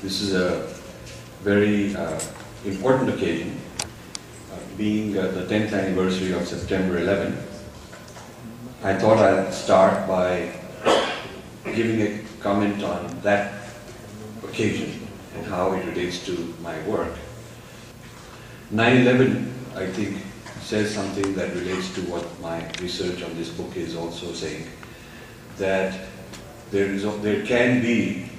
This is a very important occasion, being the 10th anniversary of September 11. I thought I'd start by giving a comment on that occasion and how it relates to my work. 9/11, I think, says something that relates to what my research on this book is also saying, that there can be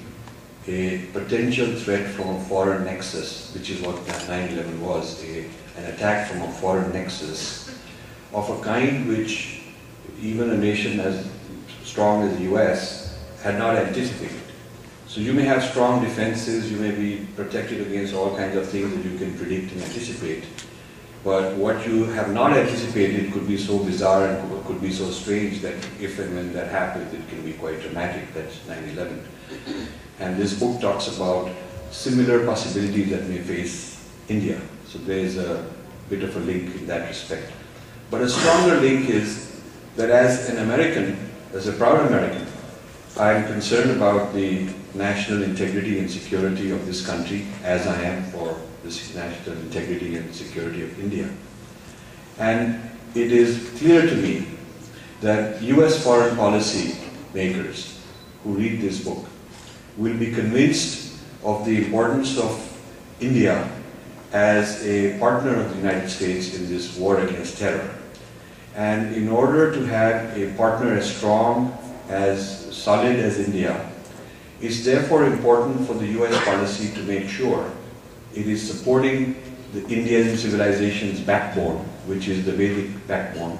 a potential threat from a foreign nexus, which is what 9/11 was, an attack from a foreign nexus of a kind which even a nation as strong as the US had not anticipated. So you may have strong defenses, you may be protected against all kinds of things that you can predict and anticipate, but what you have not anticipated could be so bizarre and could be so strange that if and when that happens, it can be quite dramatic. That's 9/11. And this book talks about similar possibilities that may face India. So there is a bit of a link in that respect. But a stronger link is that as an American, as a proud American, I am concerned about the national integrity and security of this country, as I am for the national integrity and security of India. And it is clear to me that US foreign policy makers who read this book will be convinced of the importance of India as a partner of the United States in this war against terror. And in order to have a partner as strong, as solid as India, it's therefore important for the US policy to make sure it is supporting the Indian civilization's backbone, which is the Vedic backbone,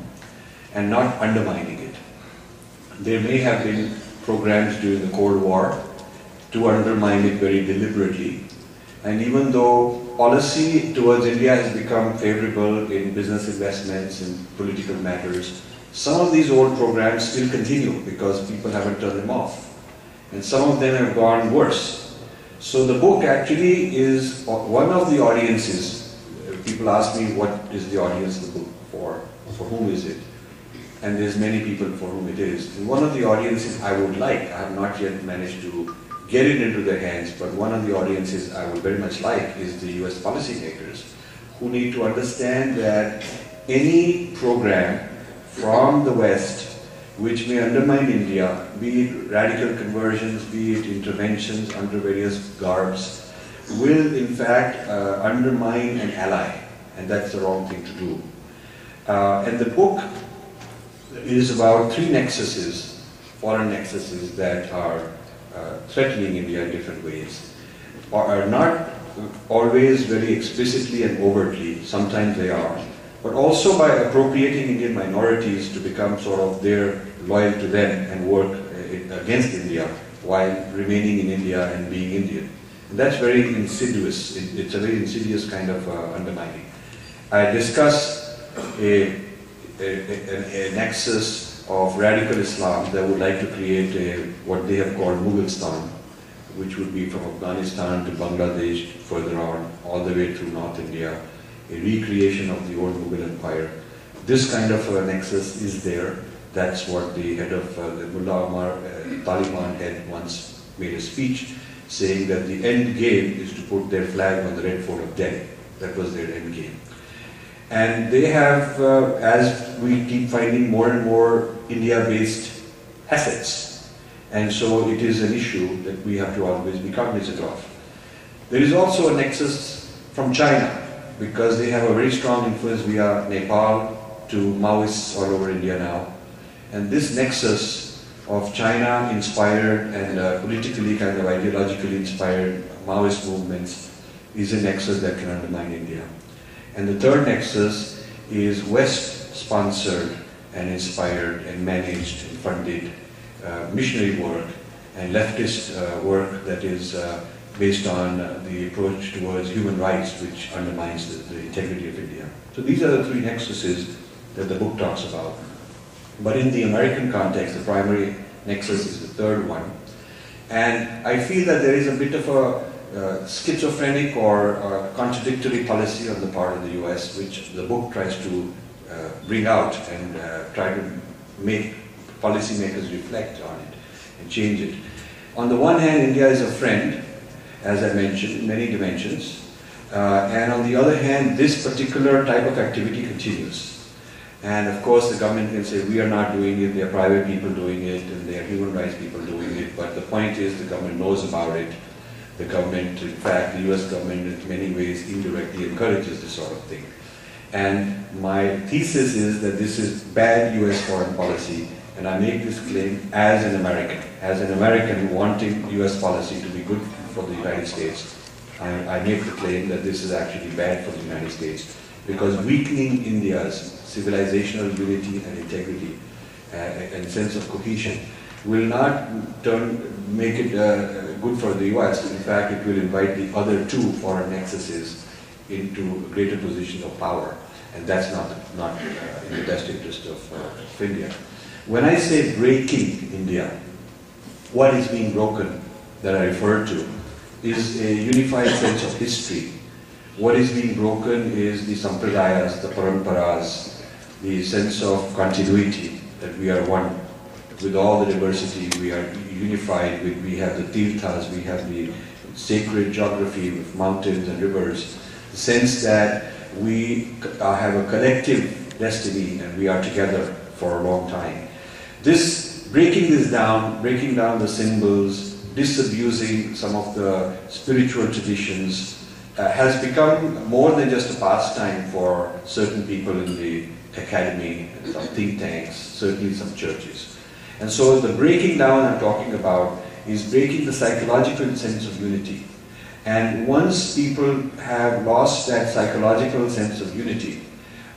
and not undermining it. There may have been programs during the Cold War to undermine it very deliberately. And even though policy towards India has become favorable in business investments and political matters, some of these old programs still continue because people haven't turned them off. And some of them have gone worse. So the book actually is one of the audiences. People ask me, what is the audience of the book for? For whom is it? And there's many people for whom it is. And one of the audiences I would like, I have not yet managed to get it into their hands, but one of the audiences I would very much like is the US policymakers, who need to understand that any program from the West which may undermine India, be it radical conversions, be it interventions under various garbs, will in fact undermine an ally, and that's the wrong thing to do. And the book is about three nexuses, foreign nexuses that are threatening India in different ways, are not always very explicitly and overtly, sometimes they are, but also by appropriating Indian minorities to become sort of loyal to them and work against India while remaining in India and being Indian. And that's very insidious. It's a very insidious kind of undermining. I discuss a nexus of radical Islam that would like to create what they have called Mughalistan, which would be from Afghanistan to Bangladesh, further on, all the way through North India, a recreation of the old Mughal Empire. This kind of a nexus is there. That's what the head of the Mullah Omar, Taliban head, once made a speech saying that the end game is to put their flag on the Red Fort of Delhi. That was their end game. And they have, as we keep finding more and more India-based assets, and so it is an issue that we have to always be cognizant of. There is also a nexus from China, because they have a very strong influence via Nepal to Maoists all over India now. And this nexus of China-inspired and politically kind of ideologically inspired Maoist movements is a nexus that can undermine India. And the third nexus is West-sponsored and inspired and managed and funded missionary work and leftist work that is based on the approach towards human rights, which undermines the integrity of India. So these are the three nexuses that the book talks about. But in the American context, the primary nexus is the third one. And I feel that there is a bit of a schizophrenic or contradictory policy on the part of the US, which the book tries to bring out and try to make policymakers reflect on it and change it. On the one hand, India is a friend, as I mentioned, many dimensions. And on the other hand, this particular type of activity continues. And of course the government can say, we are not doing it, there are private people doing it, and there are human rights people doing it, but the point is the government knows about it. The government, in fact, the US government in many ways indirectly encourages this sort of thing. And my thesis is that this is bad US foreign policy, and I make this claim as an American wanting US policy to be good for the United States. I make the claim that this is actually bad for the United States, because weakening India's civilizational unity and integrity and sense of cohesion will not make it good for the US. In fact, it will invite the other two foreign nexuses into a greater position of power, and that's not in the best interest of India. When I say breaking India, what is being broken that I refer to is a unified sense of history. What is being broken is the sampradayas, the paramparas, the sense of continuity, that we are one. With all the diversity, we are unified. We have the tirthas, we have the sacred geography with mountains and rivers. The sense that we have a collective destiny and we are together for a long time. Breaking down the symbols, disabusing some of the spiritual traditions has become more than just a pastime for certain people in the academy, some think tanks, certainly some churches. And so the breaking down I'm talking about is breaking the psychological sense of unity. And once people have lost that psychological sense of unity,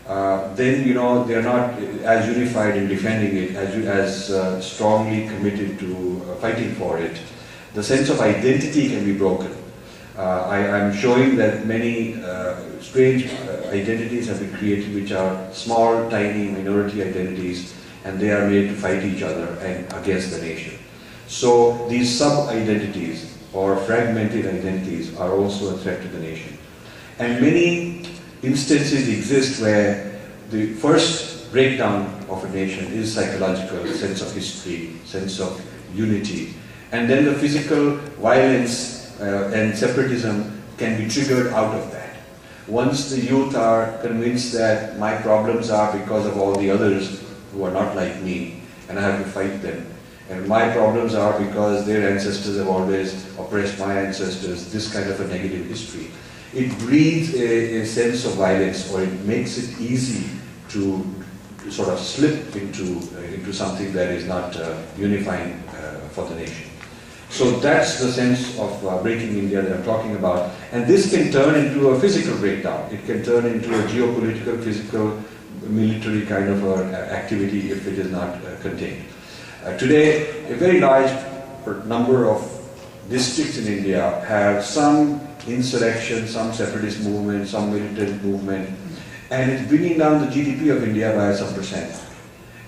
then they're not as unified in defending it, as strongly committed to fighting for it. The sense of identity can be broken. I'm showing that many strange identities have been created, which are small, tiny minority identities, and they are made to fight each other and against the nation. So these sub-identities or fragmented identities are also a threat to the nation. And many instances exist where the first breakdown of a nation is psychological, sense of history, sense of unity, and then the physical violence and separatism can be triggered out of that. Once the youth are convinced that my problems are because of all the others who are not like me, and I have to fight them, and my problems are because their ancestors have always oppressed my ancestors, this kind of a negative history, it breeds a sense of violence, or it makes it easy to sort of slip into something that is not unifying for the nation. So that's the sense of breaking India that I'm talking about. And this can turn into a physical breakdown. It can turn into a geopolitical, physical, military kind of activity if it is not contained. Today, a very large number of districts in India have some insurrection, some separatist movement, some militant movement, and it's bringing down the GDP of India by some percent.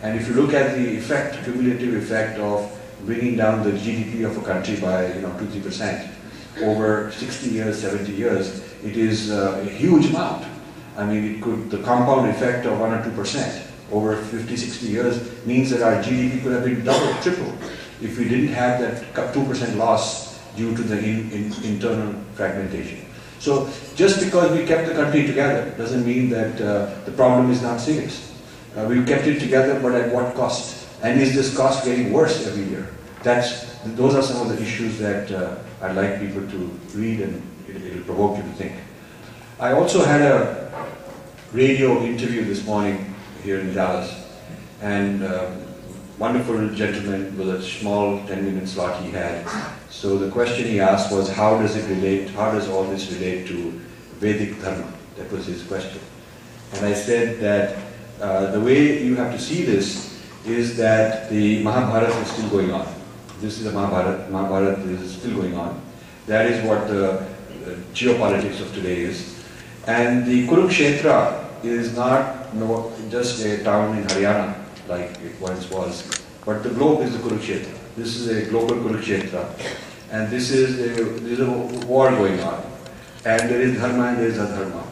And if you look at the effect, cumulative effect of bringing down the GDP of a country by 2-3% over 60 years, 70 years, it is a huge amount. I mean, the compound effect of 1 or 2% over 50, 60 years means that our GDP could have been double, triple if we didn't have that 2% loss due to the internal fragmentation. So just because we kept the country together doesn't mean that the problem is not serious. We kept it together, but at what cost? And is this cost getting worse every year? Those are some of the issues that I'd like people to read, and it'll provoke you to think. I also had a radio interview this morning here in Dallas, and wonderful gentleman with a small 10-minute slot he had. So the question he asked was, how does all this relate to Vedic Dharma? That was his question. And I said that the way you have to see this is that the Mahabharata is still going on. This is a Mahabharata. Mahabharata is still going on. That is what the geopolitics of today is. And the Kurukshetra is not just a town in Haryana like it once was, but the globe is the Kurukshetra. This is a global Kurukshetra, and this is a war going on. And there is Dharma and there is Adharma.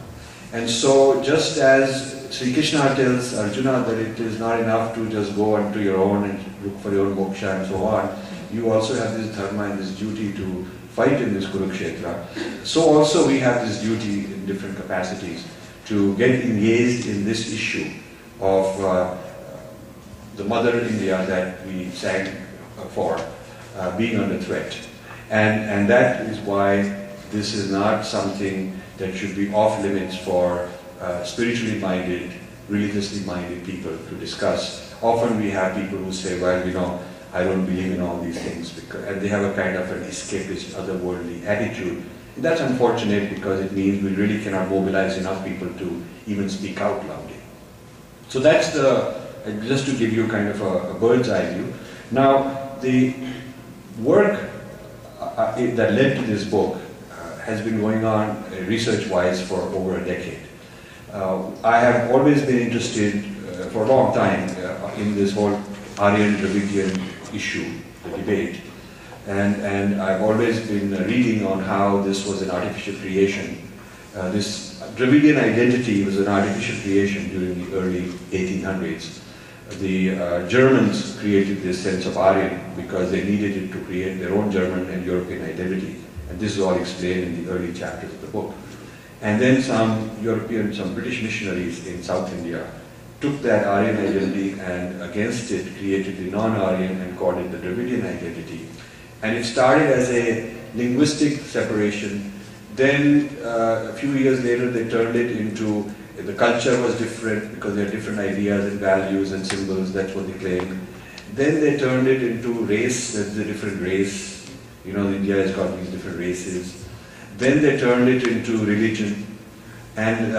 And so just as Sri Krishna tells Arjuna that it is not enough to just go onto your own and look for your own moksha and so on, you also have this dharma and this duty to fight in this Kurukshetra, so also we have this duty in different capacities to get engaged in this issue of the Mother India that we sang for being under threat. And that is why this is not something that should be off limits for spiritually minded, religiously minded people to discuss. Often we have people who say, well, you know, I don't believe in all these things, and they have a kind of an escapist, otherworldly attitude. And that's unfortunate because it means we really cannot mobilize enough people to even speak out loudly. So that's just to give you kind of a bird's eye view. Now, the work that led to this book has been going on research-wise for over a decade. I have always been interested for a long time in this whole Aryan-Dravidian issue, the debate. And I've always been reading on how this was an artificial creation. This Dravidian identity was an artificial creation during the early 1800s. The Germans created this sense of Aryan because they needed it to create their own German and European identity. And this is all explained in the early chapters of the book. And then some British missionaries in South India took that Aryan identity and against it created the non-Aryan and called it the Dravidian identity. And it started as a linguistic separation. Then a few years later they turned it into, the culture was different because there are different ideas and values and symbols, that's what they claimed. Then they turned it into race, that's a different race. You know, India has got these different races. Then they turned it into religion. And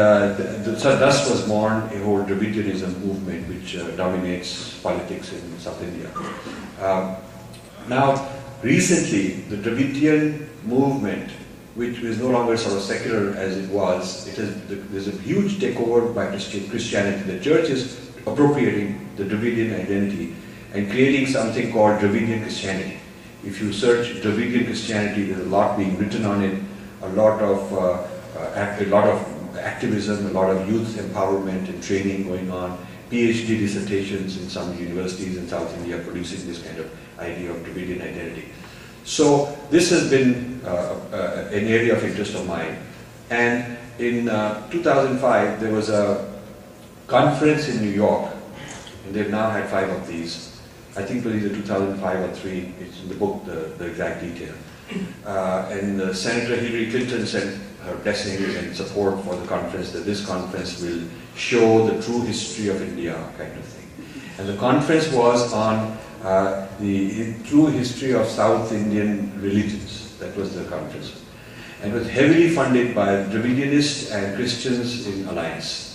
so thus was born a whole Dravidianism movement which dominates politics in South India. Now, recently, the Dravidian movement, which is no longer sort of secular as it was, there's a huge takeover by Christianity. The church is appropriating the Dravidian identity and creating something called Dravidian Christianity. If you search Dravidian Christianity, there's a lot being written on it, a lot of activism, a lot of youth empowerment and training going on, PhD dissertations in some universities in South India producing this kind of idea of Dravidian identity. So this has been an area of interest of mine. And in 2005, there was a conference in New York, and they've now had 5 of these. I think it was either 2005 or 3, it's in the book, the exact detail. And Senator Hillary Clinton sent her blessings and support for the conference, that this conference will show the true history of India, kind of thing. And the conference was on the true history of South Indian religions. That was the conference. And it was heavily funded by Dravidianists and Christians in alliance.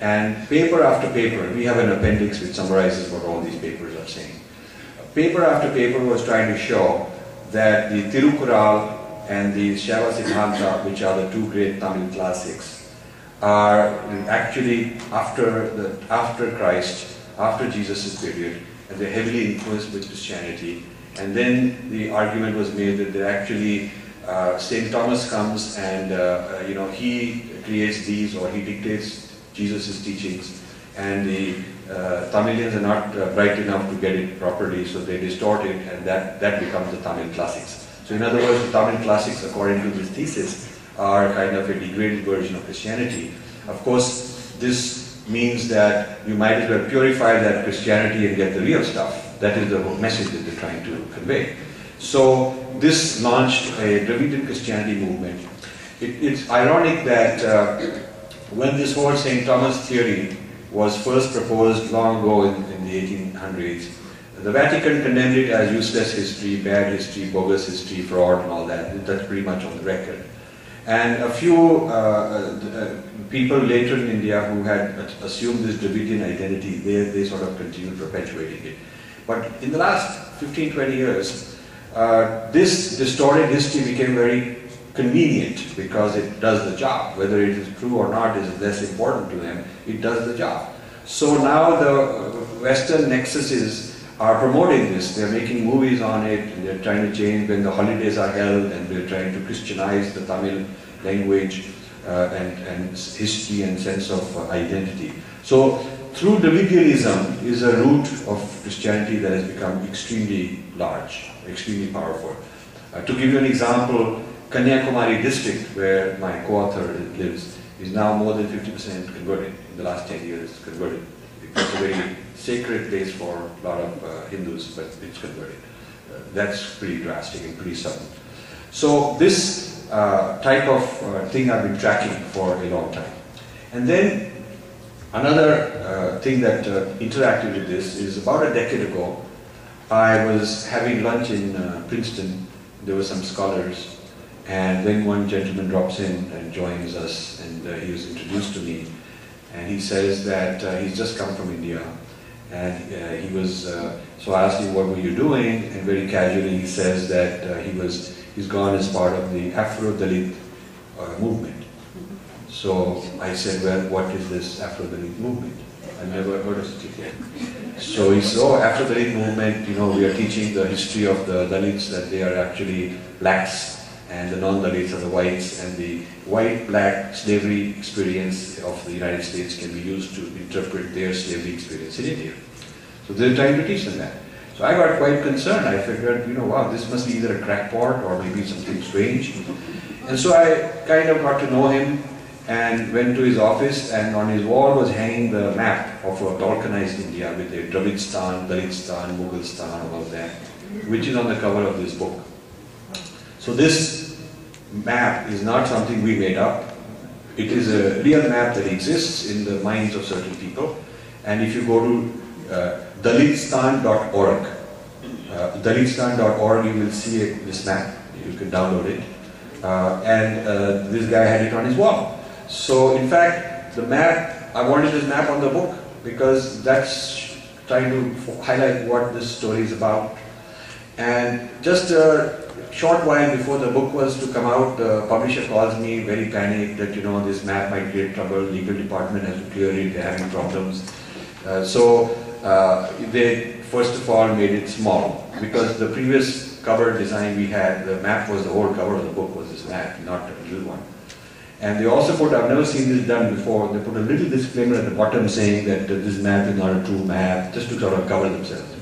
And paper after paper, we have an appendix which summarizes what all these papers are saying. Paper after paper was trying to show that the Tirukural and the Shaiva Siddhanta, which are the 2 great Tamil classics, are actually after Christ, after Jesus' period, and they're heavily influenced with Christianity. And then the argument was made that they're actually St. Thomas comes and he creates these, or he dictates Jesus' teachings, and the Tamilians are not bright enough to get it properly, so they distort it, and that becomes the Tamil classics. So in other words, the Tamil classics, according to this thesis, are kind of a degraded version of Christianity. Of course, this means that you might as well purify that Christianity and get the real stuff. That is the message that they're trying to convey. So this launched a Dravidian Christianity movement. It's ironic that when this whole St. Thomas theory was first proposed long ago in the 1800s, the Vatican condemned it as useless history, bad history, bogus history, fraud and all that. That's pretty much on the record. And a few people later in India who had assumed this Dravidian identity, they sort of continued perpetuating it. But in the last 15-20 years, this distorted history became very convenient because it does the job. Whether it is true or not is less important to them. It does the job. So now the Western nexuses are promoting this. They're making movies on it, and they're trying to change when the holidays are held, and they're trying to Christianize the Tamil language and history and sense of identity. So through Dravidianism is a root of Christianity that has become extremely large, extremely powerful. To give you an example, Kanyakumari district, where my co-author lives, is now more than 50% converted. In the last 10 years, converted. It's a very sacred place for a lot of Hindus, but it's converted. That's pretty drastic and pretty sudden. So this type of thing I've been tracking for a long time. And then another thing that interacted with this is about a decade ago, I was having lunch in Princeton. There were some scholars, and then one gentleman drops in and joins us, and he was introduced to me, and he says that he's just come from India, and he was, so I asked him, what were you doing? And very casually he says that he's gone as part of the Afro-Dalit movement. So I said, well, what is this Afro-Dalit movement? I've never heard of it yet. So he said, oh, Afro-Dalit movement, you know, we are teaching the history of the Dalits, that they are actually blacks, and the non-Dalits are the whites, and the white-black slavery experience of the United States can be used to interpret their slavery experience in India. So they're trying to teach them that. So I got quite concerned. I figured, you know, wow, this must be either a crackpot or maybe something strange. And so I kind of got to know him and went to his office, and on his wall was hanging the map of a balkanized India with a Dravidstan, Dalistan, Mughalistan, all of that, which is on the cover of this book. So this map is not something we made up. It is a real map that exists in the minds of certain people. And if you go to Dalistan.org, Dalistan.org, you will see this map. You can download it. And this guy had it on his wall. So in fact, the map, I wanted this map on the book because that's trying to highlight what this story is about. And just a short while before the book was to come out, the publisher calls me very panicked that, you know, this map might create trouble, legal department has to clear it, they're having problems. So they first of all made it small, because the previous cover design we had, the map was the whole cover of the book was this map, not a little one. And they also put, I've never seen this done before, they put a little disclaimer at the bottom saying that this map is not a true map, just to sort of cover themselves.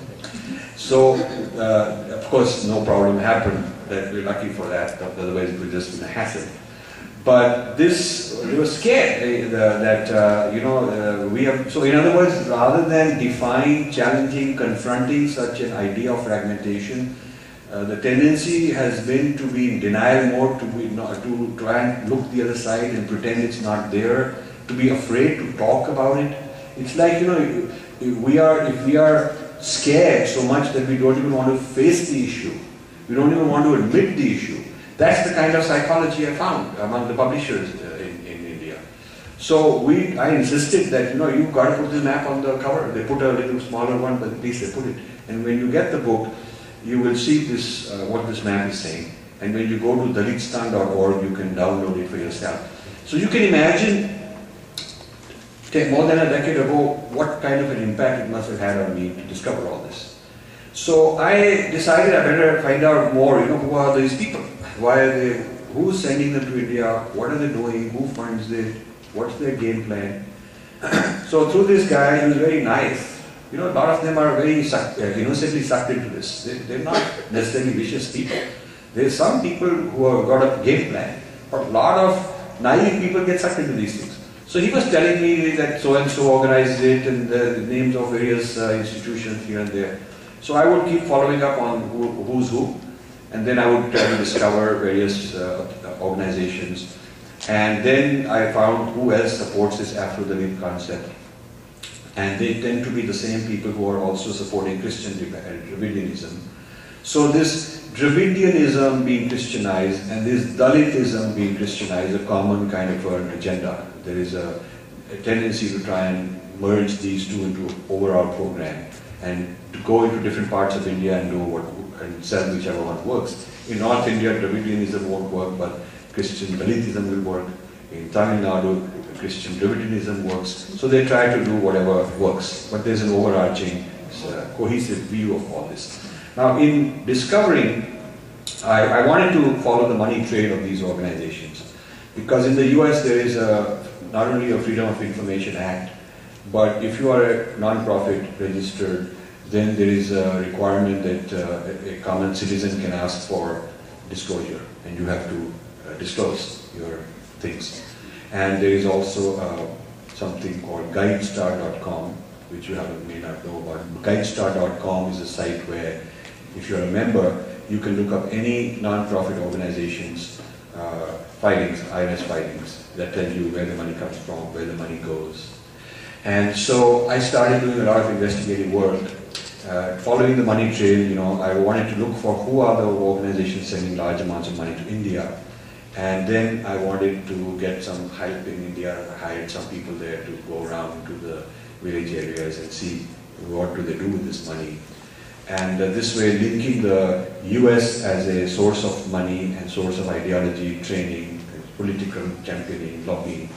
So, of course, no problem happened, that we're lucky for that, otherwise it would just been a hassle. But this, they were scared that, you know, we have, so in other words, rather than define, challenging, confronting such an idea of fragmentation, the tendency has been to be in denial mode, to try and look the other side and pretend it's not there, to be afraid to talk about it. It's like, you know, if we are scared so much that we don't even want to face the issue, we don't even want to admit the issue. That's the kind of psychology I found among the publishers in India. So I insisted that, you know, you've got to put the map on the cover. They put a little smaller one, but at least they put it. And when you get the book, you will see this, what this map is saying. And when you go to Dalistan.org, you can download it for yourself. So you can imagine, more than a decade ago, what kind of an impact it must have had on me to discover all this. So I decided I better find out more, you know, who are these people? Why are they, who's sending them to India? What are they doing? Who funds it? What's their game plan? So through this guy, he was very nice. You know, a lot of them are very innocently sucked into this. They're not necessarily vicious people. There's some people who have got a game plan, but a lot of naive people get sucked into these things. So he was telling me that so-and-so organizes it and the names of various institutions here and there. So I would keep following up on who's who, and then I would try to discover various organizations. And then I found who else supports this Afro-Dalit concept. And they tend to be the same people who are also supporting Christian Dravidianism. So this Dravidianism being Christianized and this Dalitism being Christianized is a common kind of an agenda. There is a tendency to try and merge these two into an overall program and to go into different parts of India and do and sell whichever one works. In North India, Dravidianism won't work, but Christian Dalitism will work. In Tamil Nadu, Christian Dravidianism works. So they try to do whatever works, but there's an overarching, cohesive view of all this. Now, in discovering, I wanted to follow the money trail of these organizations, because in the US there is not only a Freedom of Information Act, but if you are a non-profit registered, then there is a requirement that a common citizen can ask for disclosure, and you have to disclose your things. And there is also something called guidestar.com, which you may not know about. Guidestar.com is a site where, if you're a member, you can look up any non-profit organization's filings, IRS filings, that tell you where the money comes from, where the money goes. And so I started doing a lot of investigative work. Following the money trail, I wanted to look for who are the organizations sending large amounts of money to India. And then I wanted to get some help in India. I hired some people there to go around to the village areas and see what do they do with this money. And this way, linking the US as a source of money and source of ideology, training, political championing, lobbying,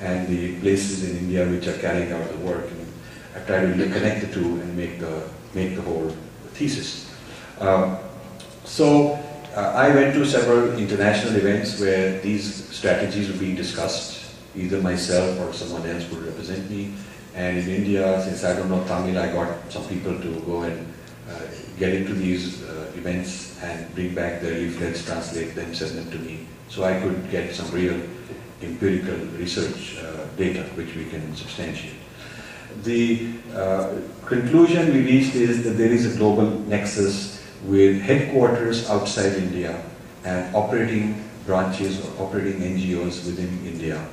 and the places in India which are carrying out the work. And I try to connect the two and make the whole thesis. I went to several international events where these strategies were being discussed. Either myself or someone else would represent me. And in India, since I don't know Tamil, I got some people to go and get into these events and bring back their leaflets, translate them, send them to me. So I could get some real empirical research data which we can substantiate. The conclusion we reached is that there is a global nexus with headquarters outside India and operating branches or operating NGOs within India.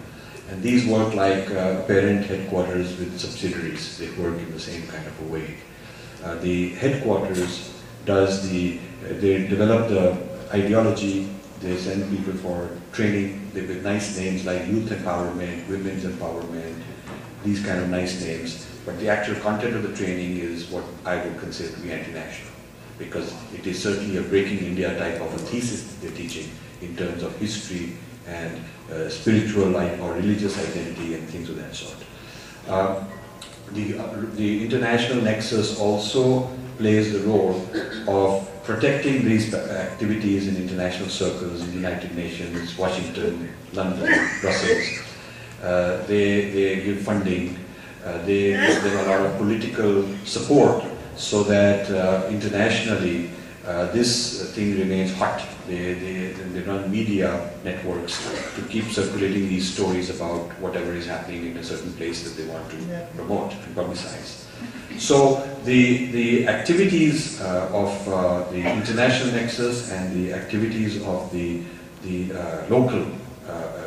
And these work like parent headquarters with subsidiaries. They work in the same kind of a way. The headquarters they develop the ideology, they send people for training, they with nice names like youth empowerment, women's empowerment, these kind of nice names. But the actual content of the training is what I would consider to be anti-national, because it is certainly a breaking India type of a thesis that they're teaching in terms of history and spiritual or religious identity and things of that sort. The international nexus also plays the role of protecting these activities in international circles, in the United Nations, Washington, London, Brussels. They give funding, they give them a lot of political support so that internationally this thing remains hot. They run media networks to keep circulating these stories about whatever is happening in a certain place that they want to promote and publicize. So the activities of the international nexus and the activities of the local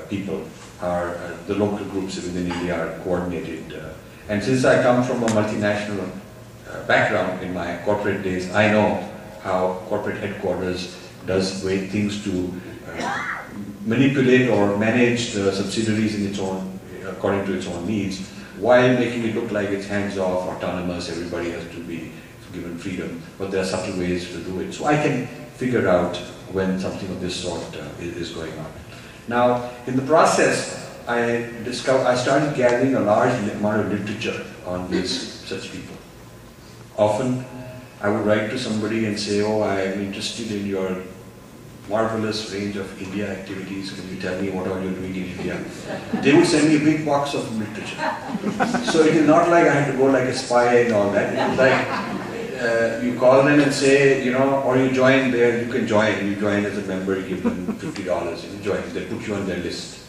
people are, the local groups within India are coordinated. And since I come from a multinational background in my corporate days, I know how corporate headquarters does things to manipulate or manage the subsidiaries in its own, according to its own needs, while making it look like it's hands-off, autonomous, everybody has to be given freedom, but there are subtle ways to do it. So I can figure out when something of this sort is going on. Now, in the process, I started gathering a large amount of literature on such people. Often, I would write to somebody and say, oh, I am interested in your marvelous range of India activities. Can you tell me what are you doing in India? They would send me a big box of literature. So it is not like I had to go like a spy and all that. It was like you call them and say, or you join there, you can join. You join as a member, you give them $50, you join, they put you on their list.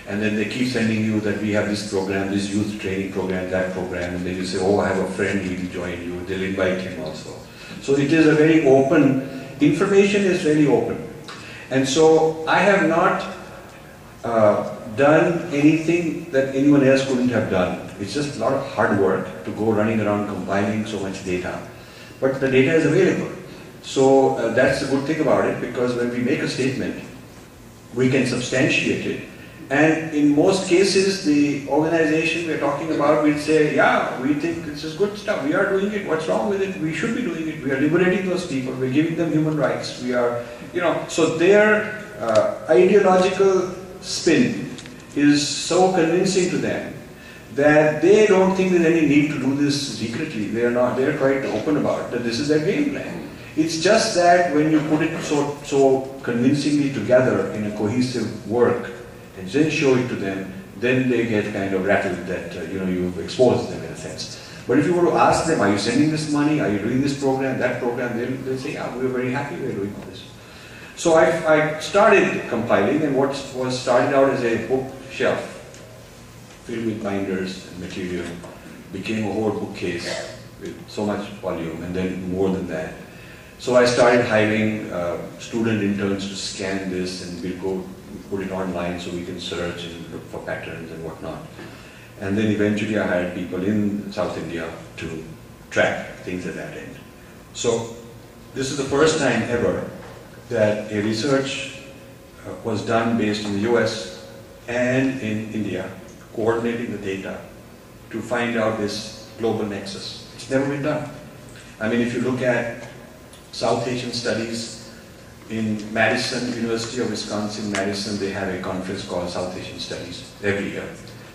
And then they keep sending you that we have this program, this youth training program, that program, and then you say, oh, I have a friend, he will join you. They'll invite him also. So it is a very open, information is very open. And so I have not done anything that anyone else couldn't have done. It's just a lot of hard work to go running around compiling so much data. But the data is available. So that's the good thing about it, because when we make a statement, we can substantiate it. And in most cases, the organization we're talking about will say, yeah, we think this is good stuff, we are doing it, what's wrong with it, we should be doing it, we are liberating those people, we're giving them human rights, we are, so their ideological spin is so convincing to them that they don't think there's any need to do this secretly. They're quite open about it, that this is their game plan. It's just that when you put it so convincingly together in a cohesive work, and then show it to them, then they get kind of rattled that you've exposed them in a sense. But if you were to ask them, are you sending this money, are you doing this program, that program, they'll say, yeah, we're very happy we're doing all this. So I started compiling, and what was started out as a bookshelf filled with binders and material became a whole bookcase with so much volume, and then more than that. So I started hiring student interns to scan this, and we'll go put it online so we can search and look for patterns and whatnot. And then eventually I hired people in South India to track things at that end. So this is the first time ever that a research was done based in the US and in India, coordinating the data to find out this global nexus. It's never been done. I mean, if you look at South Asian studies in Madison, University of Wisconsin, Madison, they have a conference called South Asian Studies every year.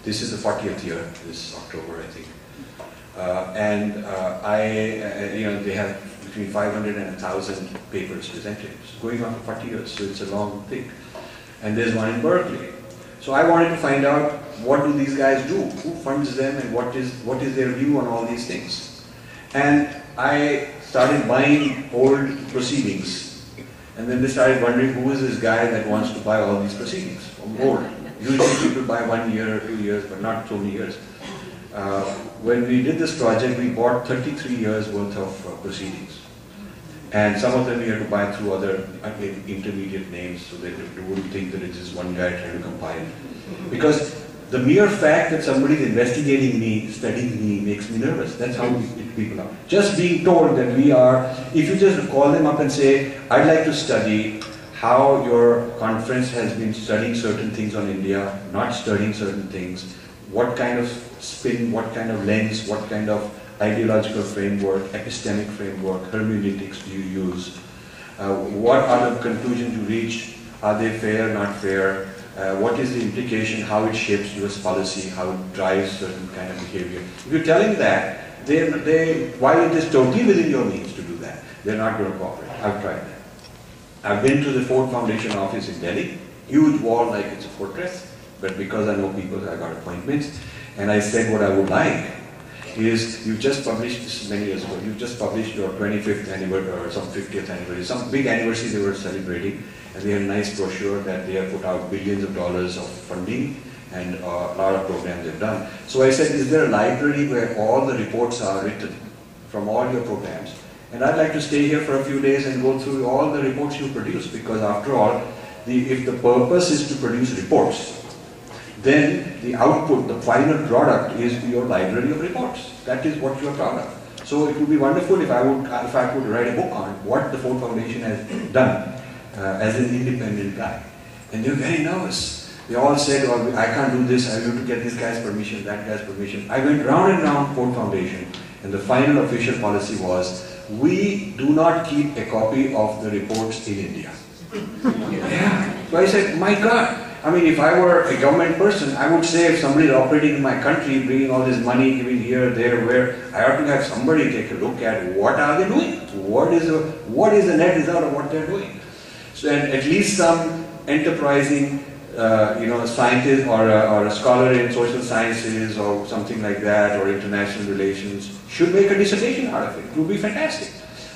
This is the 40th year, this October, I think. They have between 500 and 1,000 papers presented. It's going on for 40 years, so it's a long thing. And there's one in Berkeley. So I wanted to find out, what do these guys do? Who funds them, and what is their view on all these things? And I started buying old proceedings. And then they started wondering, who is this guy that wants to buy all these proceedings from old? Usually people buy 1 year or 2 years, but not so many years. When we did this project, we bought 33 years worth of proceedings. And some of them we had to buy through other intermediate names, so that you wouldn't think that it's just one guy trying to compile. Because the mere fact that somebody is investigating me, studying me, makes me nervous. That's how people are. Just being told that we are, if you just call them up and say, I'd like to study how your conference has been studying certain things on India, not studying certain things, what kind of spin, what kind of lens, what kind of ideological framework, epistemic framework, hermeneutics do you use? What are the conclusions you reach? Are they fair, not fair? What is the implication, how it shapes US policy, how it drives certain kind of behavior? If you're telling that, while it is totally within your means to do that, they're not going to cooperate. I've tried that. I've been to the Ford Foundation office in Delhi, huge wall like it's a fortress, but because I know people, I got appointments, and I said what I would like is, you've just published, this is many years ago, you've just published your 25th anniversary or some 50th anniversary, some big anniversary they were celebrating, and they had a nice brochure that they have put out billions of dollars of funding and a lot of programs they've done. So I said, is there a library where all the reports are written from all your programs? And I'd like to stay here for a few days and go through all the reports you produce, because after all, if the purpose is to produce reports, then the output, the final product is your library of reports. That is what you are proud of. So it would be wonderful if I could write a book on what the Ford Foundation has done as an independent guy. And they're very nervous. They all said, oh, I can't do this, I have to get this guy's permission, that guy's permission. I went round and round Ford Foundation, and the final official policy was, we do not keep a copy of the reports in India. Yeah. So I said, my God. I mean, if I were a government person, I would say, if somebody is operating in my country, bringing all this money, giving here, there, where, I ought to have somebody take a look at what are they doing? What is the net result of what they're doing? So, and at least some enterprising, scientist or a scholar in social sciences or something like that, or international relations, should make a dissertation out of it. It would be fantastic.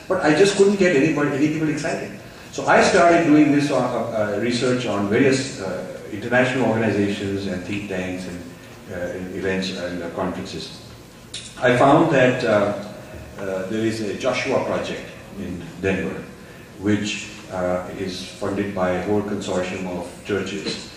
But I just couldn't get any people excited. So I started doing this research on various international organizations and think tanks and events and conferences. I found that there is a Joshua project in Denver, which is funded by a whole consortium of churches.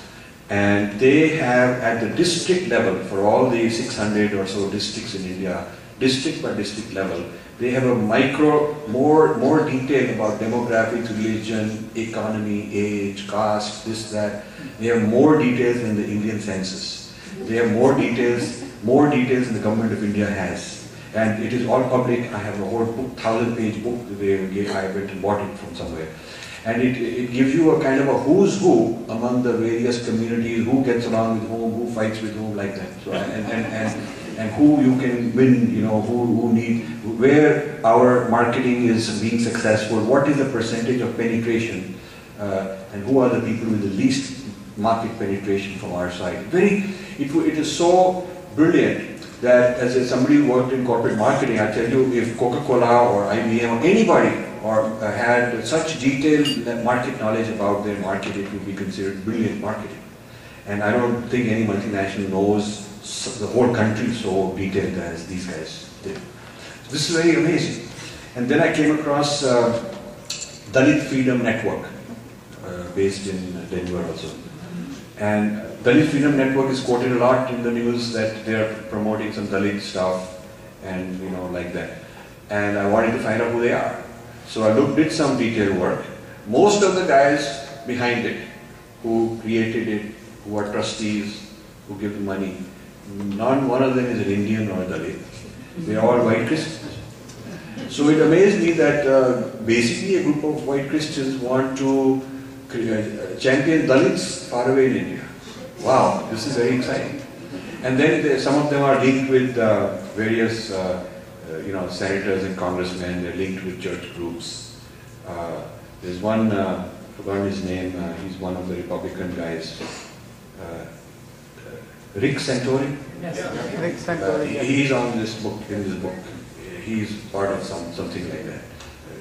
And they have, at the district level, for all the 600 or so districts in India, district by district level, they have a more detail about demographics, religion, economy, age, caste, this, that. They have more details than the Indian census. They have more details than the government of India has. And it is all public. I have a whole book, 1,000-page book. I went and bought it from somewhere. And it gives you a kind of a who's who among the various communities, who gets along with whom, who fights with whom, like that. So, and who you can win, who need, where our marketing is being successful, what is the percentage of penetration, and who are the people with the least market penetration from our side. It is so brilliant that as somebody who worked in corporate marketing, I tell you, if Coca-Cola or IBM or anybody or had such detailed market knowledge about their market, it would be considered brilliant marketing. And I don't think any multinational knows the whole country so detailed as these guys did. So this is very amazing. And then I came across Dalit Freedom Network, based in Denver also. And Dalit Freedom Network is quoted a lot in the news that they are promoting some Dalit stuff and like that. And I wanted to find out who they are. So I did some detailed work. Most of the guys behind it, who created it, who are trustees, who give the money, one of them is an Indian or a Dalit. They are all white Christians. So it amazed me that basically a group of white Christians want to champion Dalits far away in India. Wow, this is very exciting. And then some of them are linked with various senators and congressmen. They're linked with church groups. There's one, forgotten his name, he's one of the Republican guys. Rick Santorum? Yes, yeah. Rick Santorum. He's on this book, in this book. He's part of something like that,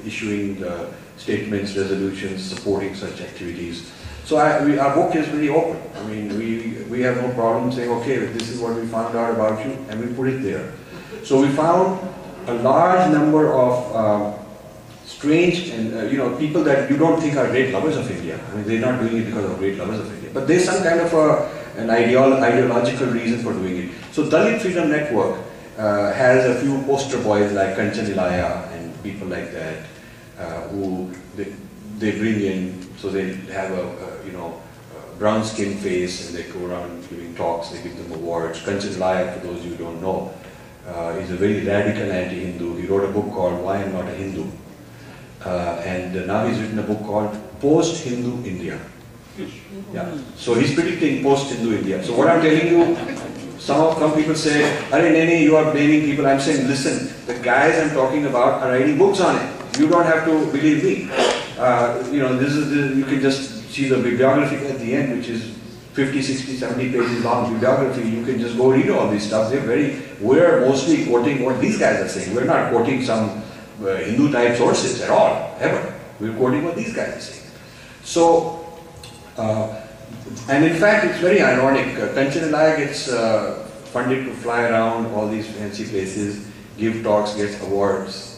issuing statements, resolutions, supporting such activities. So our book is very open. I mean, we have no problem saying, okay, this is what we found out about you, and we put it there. So we found a large number of strange and people that you don't think are great lovers of India. I mean, they're not doing it because of great lovers of India, but there's some kind of an ideological reason for doing it. So Dalit Freedom Network has a few poster boys like Kanchan Ilaya and people like that who they bring in. So they have a brown skin face and they go around giving talks. They give them awards. Kanchan Ilaya, for those you don't know, is a very radical anti-Hindu. He wrote a book called Why I'm Not a Hindu, and now he's written a book called Post-Hindu India. Yeah. So he's predicting post-Hindu India. So what I'm telling you, some people say, "Arey Nene, you are blaming people." I'm saying, listen, the guys I'm talking about are writing books on it. You don't have to believe me. You can just see the bibliography at the end, which is 50, 60, 70 pages long bibliography. You can just go read all these stuff. We're mostly quoting what these guys are saying. We're not quoting some Hindu type sources at all, ever. We're quoting what these guys are saying. So, and in fact, it's very ironic. Kanchan Ilaya gets funded to fly around all these fancy places, give talks, gets awards.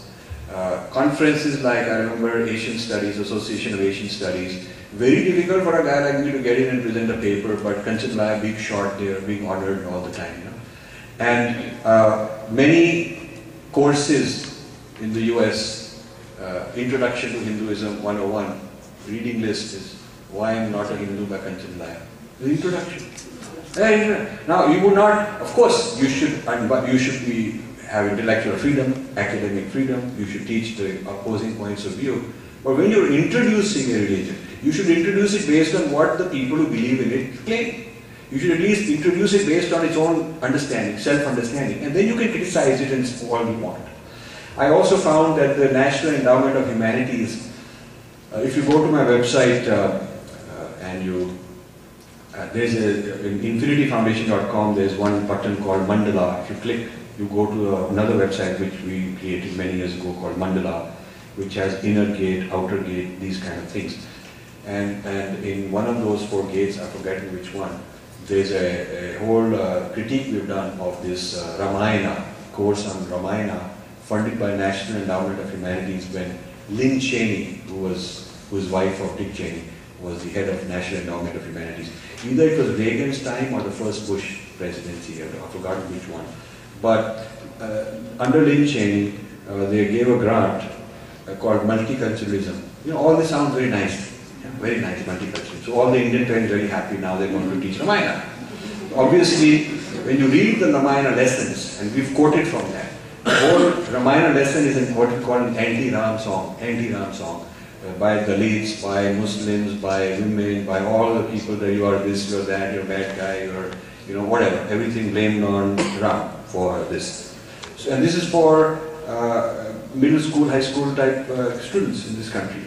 Conferences like, I remember, Asian Studies, Association of Asian Studies, very difficult for a guy like me to get in and present a paper, but Kanchan Ilaya, big shot there, being honored all the time. And many courses in the US, Introduction to Hinduism 101, reading list is Why I'm Not a Hindu by Kanchan Ilaya. The introduction. Now you would not, of course, you should have intellectual freedom, academic freedom. You should teach the opposing points of view. But when you're introducing a religion, you should introduce it based on what the people who believe in it claim. You should at least introduce it based on its own understanding, self-understanding, and then you can criticize it and all you want. I also found that the National Endowment of Humanities, if you go to my website and you, there's in infinityfoundation.com, there's one button called Mandala. If you click, you go to another website which we created many years ago called Mandala, which has inner gate, outer gate, these kind of things. And in one of those 4 gates, I've forgotten which one, there's a whole critique we've done of this Ramayana, course on Ramayana, funded by National Endowment of Humanities when Lynn Cheney, who's wife of Dick Cheney, was the head of National Endowment of Humanities. Either it was Reagan's time or the first Bush presidency, I've forgotten which one. But under Lynn Cheney, they gave a grant called multiculturalism. All this sounds very nice. Very nice, multicultural. So all the Indian parents are very happy now they're going to teach Ramayana. Obviously, when you read the Ramayana lessons, and we've quoted from that, the whole Ramayana lesson is what we call an anti-Ram song, by Dalits, by Muslims, by women, by all the people that you are this, you're that, you're a bad guy, you're whatever, everything blamed on Ram for this. So, and this is for middle school, high school type students in this country.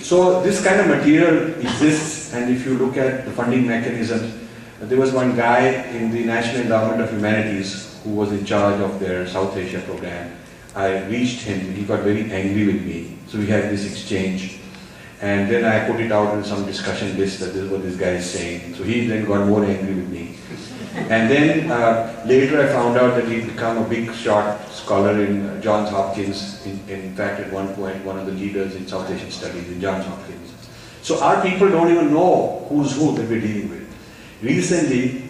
So this kind of material exists, and if you look at the funding mechanisms, there was one guy in the National Endowment of Humanities who was in charge of their South Asia program. I reached him, he got very angry with me. So we had this exchange. And then I put it out in some discussion list that this is what this guy is saying. So he then got more angry with me. And then later I found out that he'd become a big shot scholar in Johns Hopkins. In fact, at one point, one of the leaders in South Asian studies in Johns Hopkins. So our people don't even know who's who that we're dealing with. Recently,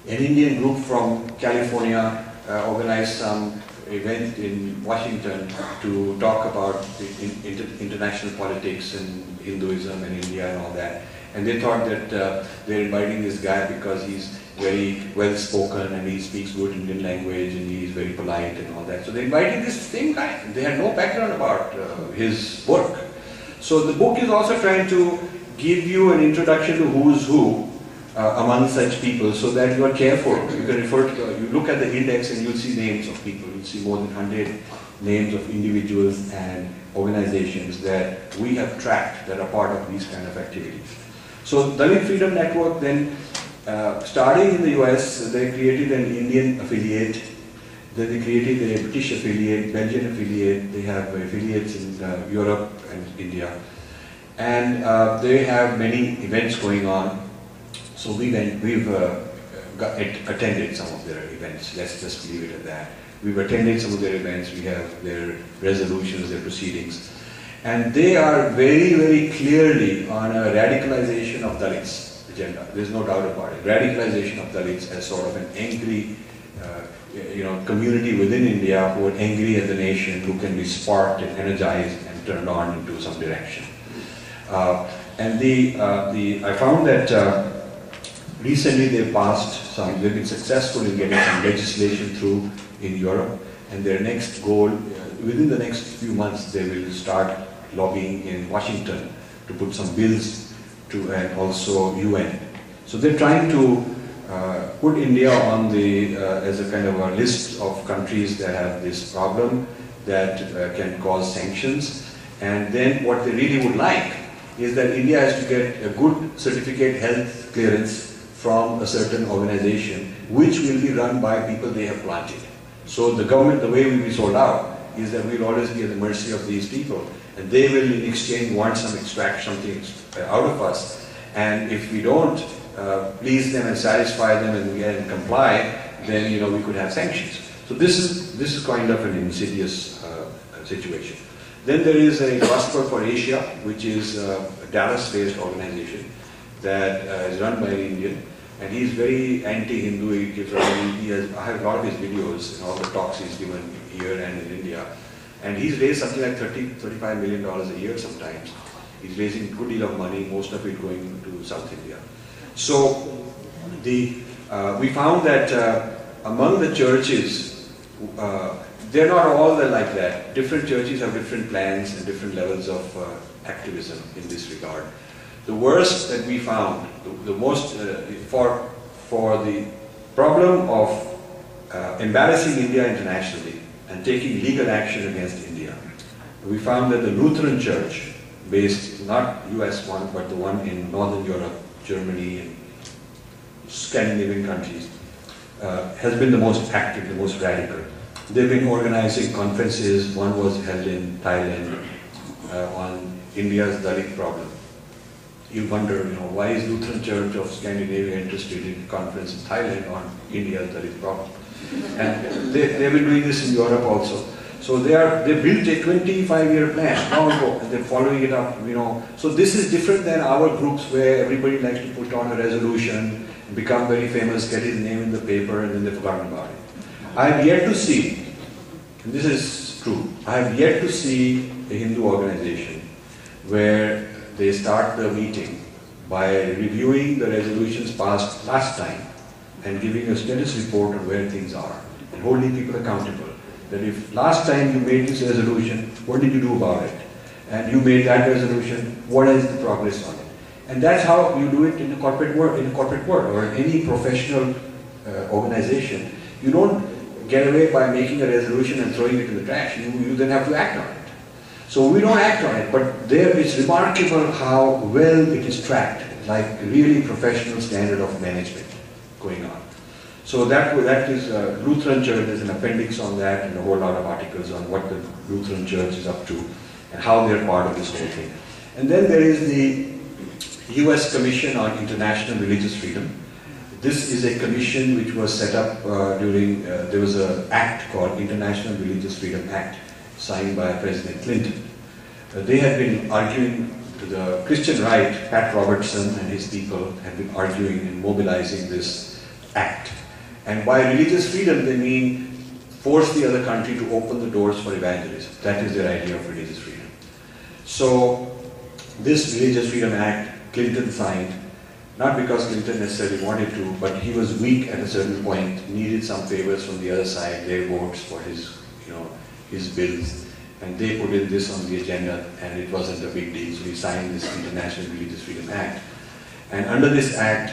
an Indian group from California organized some event in Washington to talk about international politics and Hinduism and India and all that. And they thought that they're inviting this guy because he's very well spoken and he speaks good Indian language and he's very polite and all that. So they're inviting this same guy. They had no background about his work. So the book is also trying to give you an introduction to who's who among such people, so that you are careful. You can refer to, you look at the index and you'll see names of people. You'll see more than 100 names of individuals and organizations that we have tracked that are part of these kind of activities. So Dalit Freedom Network then, starting in the US, they created an Indian affiliate. Then they created a British affiliate, Belgian affiliate. They have affiliates in Europe and India. And they have many events going on. So we've attended some of their events. Let's just leave it at that. We've attended some of their events. We have their resolutions, their proceedings. And they are very, very clearly on a radicalization of Dalits agenda. There's no doubt about it. Radicalization of Dalits as sort of an angry community within India who are angry at the nation, who can be sparked and energized and turned on into some direction. I found that recently they've been successful in getting some legislation through in Europe, and their next goal, within the next few months, they will start lobbying in Washington to put some bills to, and also UN. So they're trying to put India on the, as a kind of a list of countries that have this problem that can cause sanctions. And then what they really would like is that India has to get a good certificate health clearance from a certain organization, which will be run by people they have planted. So the government, the way we will be sold out, is that we'll always be at the mercy of these people, and they will in exchange want some extract something out of us. And if we don't please them and satisfy them and comply, then we could have sanctions. So this is kind of an insidious situation. Then there is a Gospel for Asia, which is a Dallas-based organization that is run by an Indian, and he's very anti-Hindu. I have a lot of his videos and all the talks he's given here and in India, and he's raised something like $35 million a year sometimes. He's raising a good deal of money, most of it going to South India. So we found that among the churches, they're not all like that. Different churches have different plans and different levels of activism in this regard. The worst that we found, the most for the problem of embarrassing India internationally and taking legal action against India, we found that the Lutheran Church, based not US one, but the one in Northern Europe, Germany and Scandinavian countries, has been the most active, the most radical. They've been organizing conferences. One was held in Thailand on India's Dalit problem. You wonder, why is Lutheran Church of Scandinavia interested in a conference in Thailand on India's Dalit problem? And they've been doing this in Europe also. So they built a 25-year plan long ago, and they're following it up. So this is different than our groups where everybody likes to put on a resolution, become very famous, get his name in the paper, and then they've forgotten about it. I have yet to see, and this is true, I have yet to see a Hindu organization where they start the meeting by reviewing the resolutions passed last time and giving a status report on where things are and holding people accountable. That if last time you made this resolution, what did you do about it? And you made that resolution, what is the progress on it? And that's how you do it in the corporate world, or in any professional organization. You don't get away by making a resolution and throwing it in the trash. You then have to act on it. So we don't act on it, but it's remarkable how well it is tracked, like really professional standard of management going on. So that is Lutheran Church. There's an appendix on that and a whole lot of articles on what the Lutheran Church is up to and how they're part of this whole thing. And then there is the US Commission on International Religious Freedom. This is a commission which was set up during, there was an act called International Religious Freedom Act signed by President Clinton. They had been arguing, the Christian right, Pat Robertson and his people have been arguing and mobilizing this act. And by religious freedom they mean force the other country to open the doors for evangelism. That is their idea of religious freedom. So this Religious Freedom Act Clinton signed, not because Clinton necessarily wanted to, but he was weak at a certain point, needed some favors from the other side, their votes for his, his bills, and they put in this on the agenda, and it wasn't a big deal, so he signed this International Religious Freedom Act. And under this act,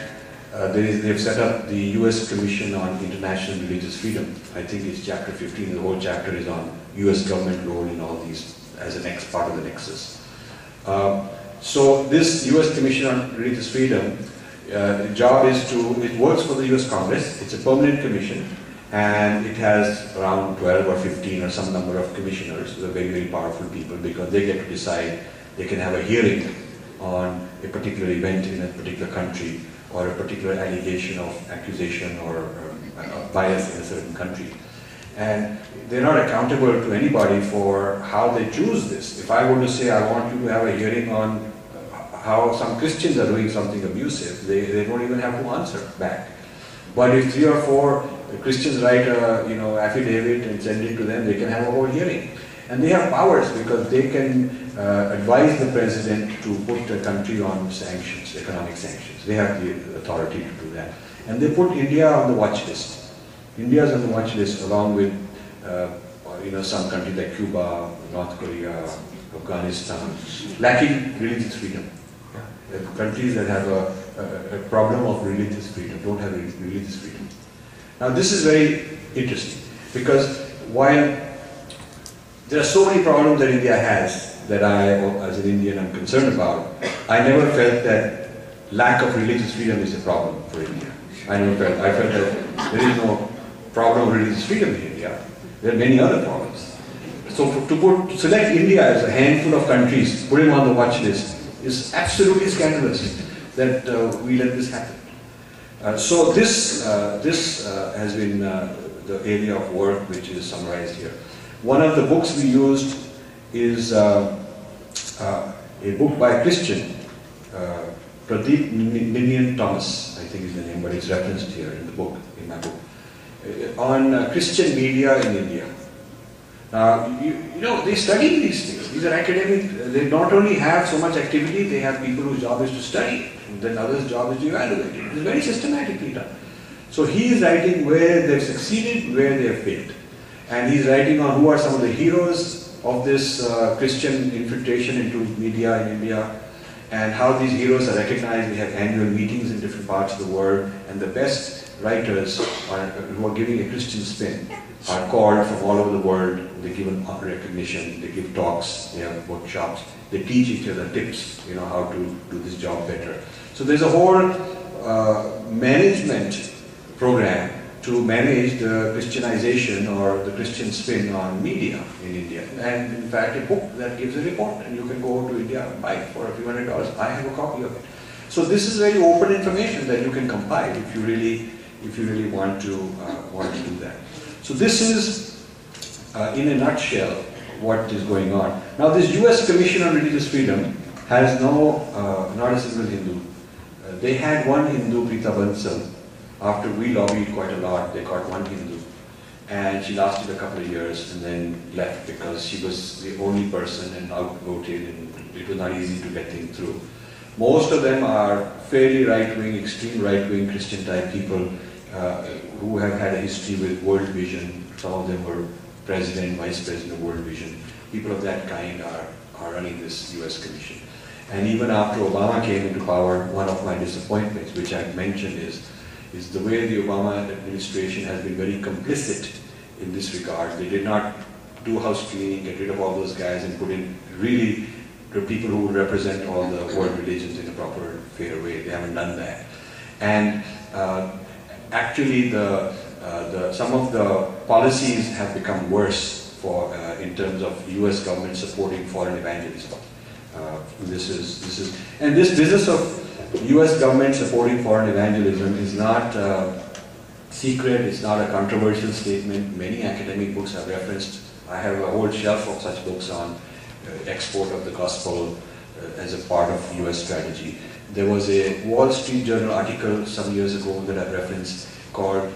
they've set up the US Commission on International Religious Freedom. I think it's chapter 15, the whole chapter is on US government role in all these as a next part of the nexus. So this US Commission on Religious Freedom, the job is it works for the US Congress. It's a permanent commission, and it has around 12 or 15 or some number of commissioners. They're very, very powerful people because they get to decide. They can have a hearing on a particular event in a particular country or a particular allegation of accusation or bias in a certain country. And they're not accountable to anybody for how they choose this. If I were to say I want you to have a hearing on how some Christians are doing something abusive, they don't even have to answer back. But if 3 or 4 Christians write a affidavit and send it to them, they can have a whole hearing. And they have powers because they can advise the president to put the country on sanctions, economic sanctions. They have the authority to do that. And they put India on the watch list. India is on the watch list along with some countries like Cuba, North Korea, Afghanistan, lacking religious freedom. Countries that have a problem of religious freedom, don't have religious freedom. Now this is very interesting because while there are so many problems that India has that I, as an Indian, am concerned about, I never felt that lack of religious freedom is a problem for India. I felt that there is no problem of religious freedom in India. There are many other problems. So to select India as a handful of countries, put it on the watch list, is absolutely scandalous that we let this happen. So this has been the area of work which is summarized here. One of the books we used is a book by a Christian, Pradeep Ninian Thomas, I think is the name, but it's referenced here in the book, in my book, on Christian media in India. Now, they study these things. These are academic. They not only have so much activity, they have people whose job is to study, and then others' job is to evaluate it. It's very systematically done. So he is writing where they've succeeded, where they have failed. And he's writing on who are some of the heroes of this Christian infiltration into media in India, and how these heroes are recognized. We have annual meetings in different parts of the world, and the best writers who are giving a Christian spin are called from all over the world. They're given recognition, they give talks, they have workshops, they teach each other tips, how to do this job better. So there's a whole management program to manage the Christianization or the Christian spin on media in India. And in fact, a book that gives a report, and you can go to India and buy it for a few $100. I have a copy of it. So this is very open information that you can compile if you really want to do that. So this is, in a nutshell, what is going on. Now this US Commission on Religious Freedom has not a single Hindu. They had one Hindu, Preeta Bansal. After we lobbied quite a lot, they got one Hindu. And she lasted a couple of years and then left because she was the only person and outvoted, and it was not easy to get things through. Most of them are fairly right-wing, extreme right-wing Christian-type people who have had a history with World Vision. Some of them were president, vice president of World Vision. People of that kind are running this US Commission. And even after Obama came into power, one of my disappointments, which I've mentioned, is the way the Obama administration has been very complicit in this regard. They did not do house cleaning, get rid of all those guys and put in really the people who would represent all the world religions in a proper, fair way. They haven't done that. And actually some of the policies have become worse for in terms of U.S. government supporting foreign evangelism. And this business of U.S. government supporting foreign evangelism is not secret, it's not a controversial statement. Many academic books have referenced. I have a whole shelf of such books on export of the gospel as a part of U.S. strategy. There was a Wall Street Journal article some years ago that I referenced called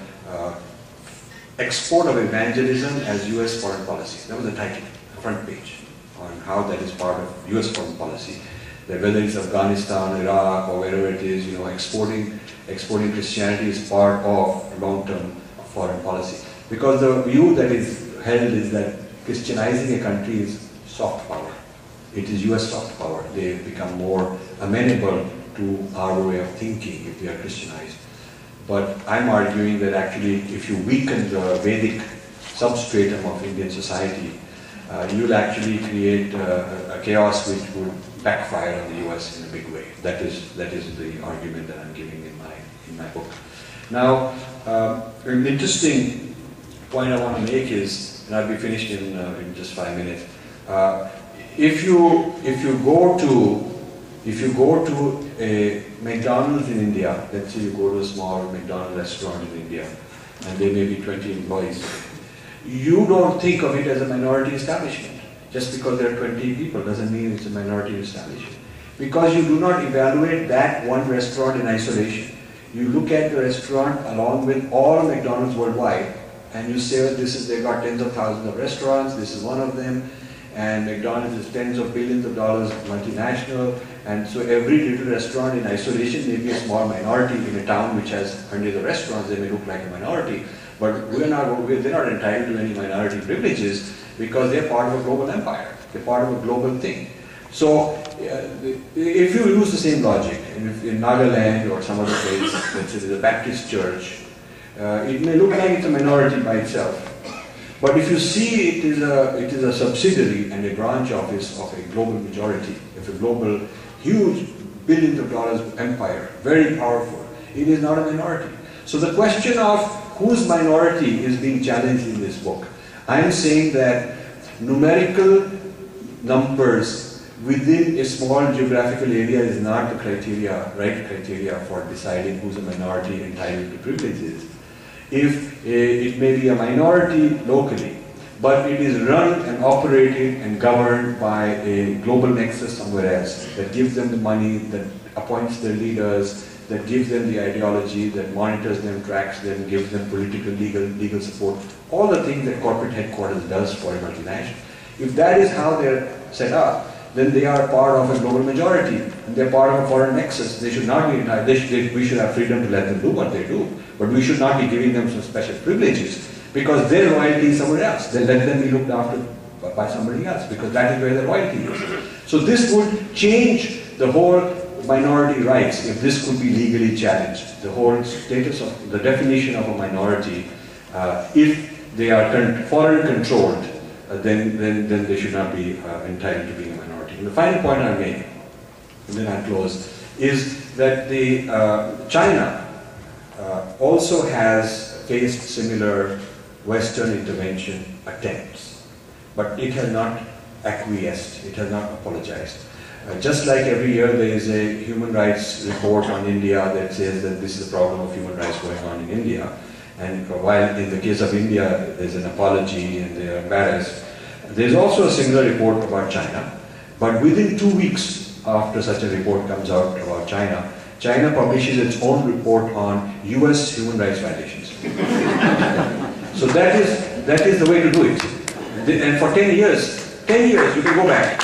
Export of Evangelism as U.S. Foreign Policy. That was the title, the front page, on how that is part of U.S. foreign policy. That whether it's Afghanistan, Iraq, or wherever it is, exporting Christianity is part of long-term foreign policy. Because the view that is held is that Christianizing a country is soft power. It is US soft power. They become more amenable to our way of thinking if they are Christianized. But I'm arguing that actually if you weaken the Vedic substratum of Indian society, you'll actually create a chaos which would backfire on the US in a big way. That is the argument that I'm giving in my book. Now, an interesting point I want to make is, and I'll be finished in just 5 minutes. If you go to a McDonald's in India, let's say you go to a small McDonald's restaurant in India, and there may be 20 employees, you don't think of it as a minority establishment. Just because there are 20 people doesn't mean it's a minority establishment. Because you do not evaluate that one restaurant in isolation. You look at the restaurant along with all McDonald's worldwide, and you say, they've got tens of thousands of restaurants, this is one of them, and McDonald's is tens of billions of dollars multinational, and so every little restaurant in isolation may be a small minority in a town which has hundreds of restaurants. They may look like a minority, but they're not entitled to any minority privileges because they're part of a global empire. They're part of a global thing. So if you use the same logic, and if in Nagaland or some other place, let's say there's a Baptist church, it may look like it's a minority by itself. But if you see it is a subsidiary and a branch office of a global majority, of a global, huge, billions of dollars empire, very powerful, it is not a minority. So the question of whose minority is being challenged in this book. I am saying that numerical numbers within a small geographical area is not the right criteria for deciding who's a minority entitled to privileges. If it may be a minority locally, but it is run and operated and governed by a global nexus somewhere else that gives them the money, that appoints their leaders, that gives them the ideology, that monitors them, tracks them, gives them political, legal support, all the things that corporate headquarters does for a multinational. If that is how they're set up, then they are part of a global majority, and they're part of a foreign nexus. They should not be entitled. We should have freedom to let them do what they do, but we should not be giving them some special privileges because their royalty is somewhere else. Then let them be looked after by somebody else because that is where the royalty is. So this would change the whole minority rights if this could be legally challenged. The whole status of the definition of a minority, if they are foreign controlled, then they should not be entitled to being a minority. And the final point I make, and then I close, is that China also has faced similar Western intervention attempts, but it has not acquiesced, it has not apologized. Just like every year there is a human rights report on India that says that this is a problem of human rights going on in India, and while in the case of India there's an apology and they're embarrassed, there's also a similar report about China, but within 2 weeks after such a report comes out about China, China publishes its own report on US human rights violations. So that is the way to do it. And for 10 years, you can go back.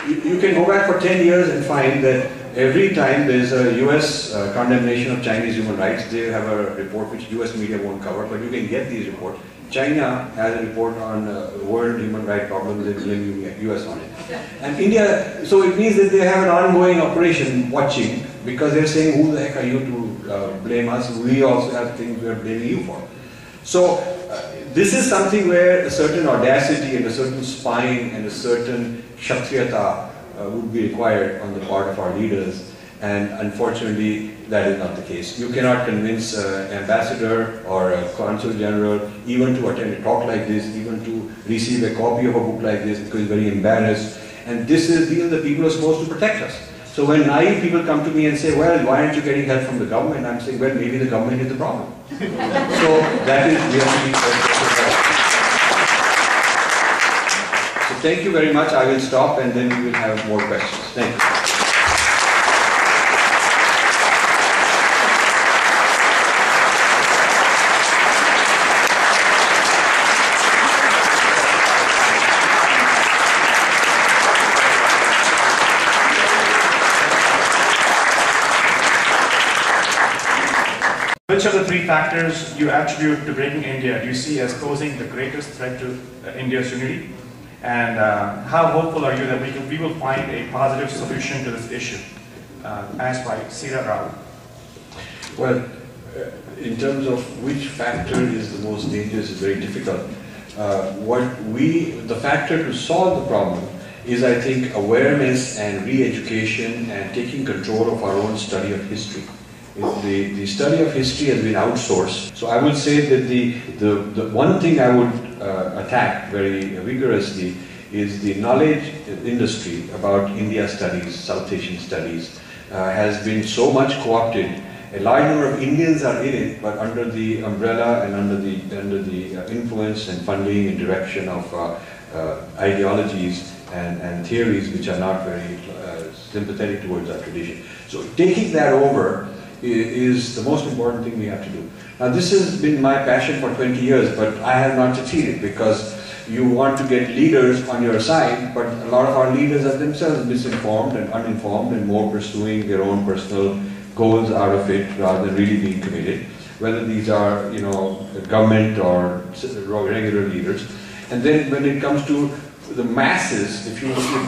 You can go back for 10 years and find that every time there's a US condemnation of Chinese human rights, they have a report which US media won't cover, but you can get these reports. China has a report on world human rights problems and blaming US on it. And India, so it means that they have an ongoing operation watching because they're saying, who the heck are you to blame us? We also have things we're blaming you for. So this is something where a certain audacity and a certain spine and a certain kshatriyata would be required on the part of our leaders. And unfortunately, that is not the case. You cannot convince an ambassador or a consul general even to attend a talk like this, even to receive a copy of a book like this, because he's very embarrassed. And these are the people who are supposed to protect us. So when naive people come to me and say, well, why aren't you getting help from the government? I'm saying, well, maybe the government is the problem. So that is really So thank you very much. I will stop and then we will have more questions. Thank you. Which of the three factors you attribute to breaking India do you see as posing the greatest threat to India's unity? And how hopeful are you that we will find a positive solution to this issue? Asked by Sira Rahul. Well, in terms of which factor is the most dangerous is very difficult. The factor to solve the problem is, I think, awareness and re-education and taking control of our own study of history. The study of history has been outsourced. So I would say that the one thing I would attack very vigorously is the knowledge industry about India studies, South Asian studies, has been so much co-opted. A large number of Indians are in it, but under the umbrella and under the influence and funding and direction of ideologies and theories which are not very sympathetic towards our tradition. So taking that over is the most important thing we have to do. Now this has been my passion for 20 years, but I have not succeeded because you want to get leaders on your side, but a lot of our leaders are themselves misinformed and uninformed and more pursuing their own personal goals out of it rather than really being committed, whether these are, you know, government or regular leaders. And then when it comes to the masses, if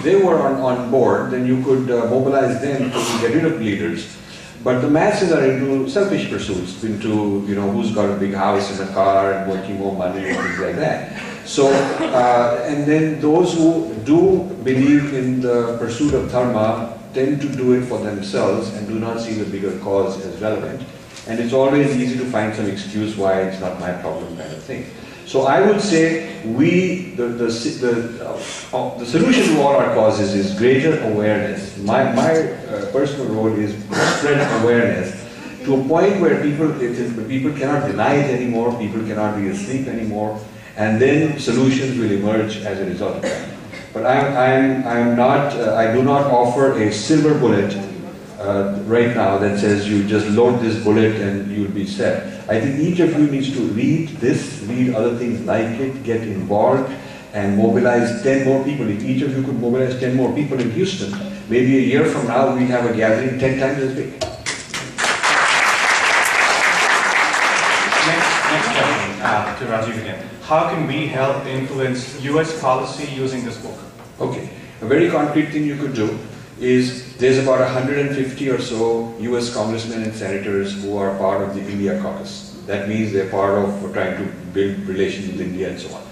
they were on board, then you could mobilize them to get rid of leaders. But the masses are into selfish pursuits, into, you know, who's got a big house and a car and working more money and things like that. So, and then those who do believe in the pursuit of Dharma tend to do it for themselves and do not see the bigger cause as relevant. And it's always easy to find some excuse why it's not my problem kind of thing. So I would say the solution to all our causes is greater awareness. My personal role is to spread awareness to a point where people cannot deny it anymore, people cannot be asleep anymore, and then solutions will emerge as a result of that. But I do not offer a silver bullet right now that says you just load this bullet and you'll be set. I think each of you needs to read this, read other things like it, get involved and mobilize 10 more people. If each of you could mobilize 10 more people in Houston, maybe a year from now we'll have a gathering 10 times as big. Next question to Rajiv again. How can we help influence US policy using this book? Okay, a very concrete thing you could do is there's about 150 or so US congressmen and senators who are part of the India caucus. That means they're part of trying to build relations with India and so on.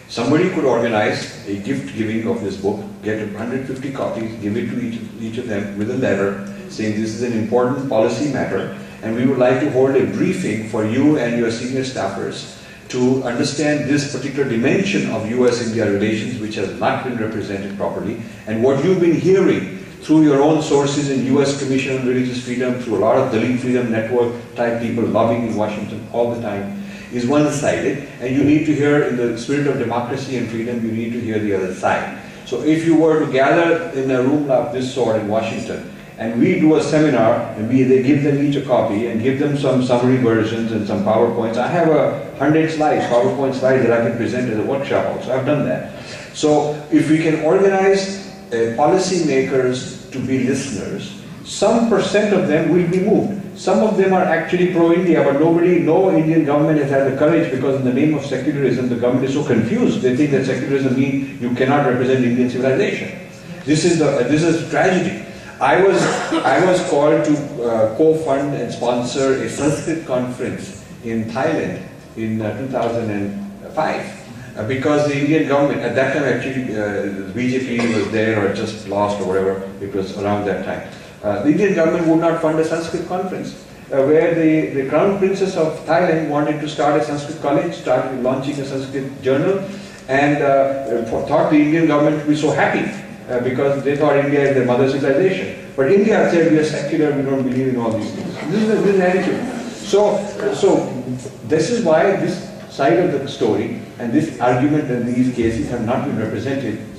Somebody could organize a gift giving of this book, get 150 copies, give it to each of them with a letter saying this is an important policy matter and we would like to hold a briefing for you and your senior staffers to understand this particular dimension of US-India relations which has not been represented properly, and what you've been hearing through your own sources in US Commission on Religious Freedom, through a lot of Dalit Freedom Network type people lobbying in Washington all the time, is one-sided, and you need to hear, in the spirit of democracy and freedom, you need to hear the other side. So if you were to gather in a room of this sort in Washington, and we do a seminar, and they give them each a copy, and give them some summary versions and some PowerPoints. I have 100 slides, PowerPoint slides that I can present at a workshop also. I've done that. So if we can organize policy makers to be listeners, some percent of them will be moved. Some of them are actually pro-India, but no Indian government has had the courage, because in the name of secularism, the government is so confused. They think that secularism means you cannot represent Indian civilization. This is tragedy. I was called to co-fund and sponsor a Sanskrit conference in Thailand in 2005 because the Indian government, at that time actually BJP was there or just lost or whatever, it was around that time. The Indian government would not fund a Sanskrit conference, where the Crown Princess of Thailand wanted to start a Sanskrit college, started launching a Sanskrit journal, and thought the Indian government would be so happy because they thought India is their mother civilization. But India said, we are secular, we don't believe in all these things. This is an attitude. So this is why this side of the story and this argument and these cases have not been represented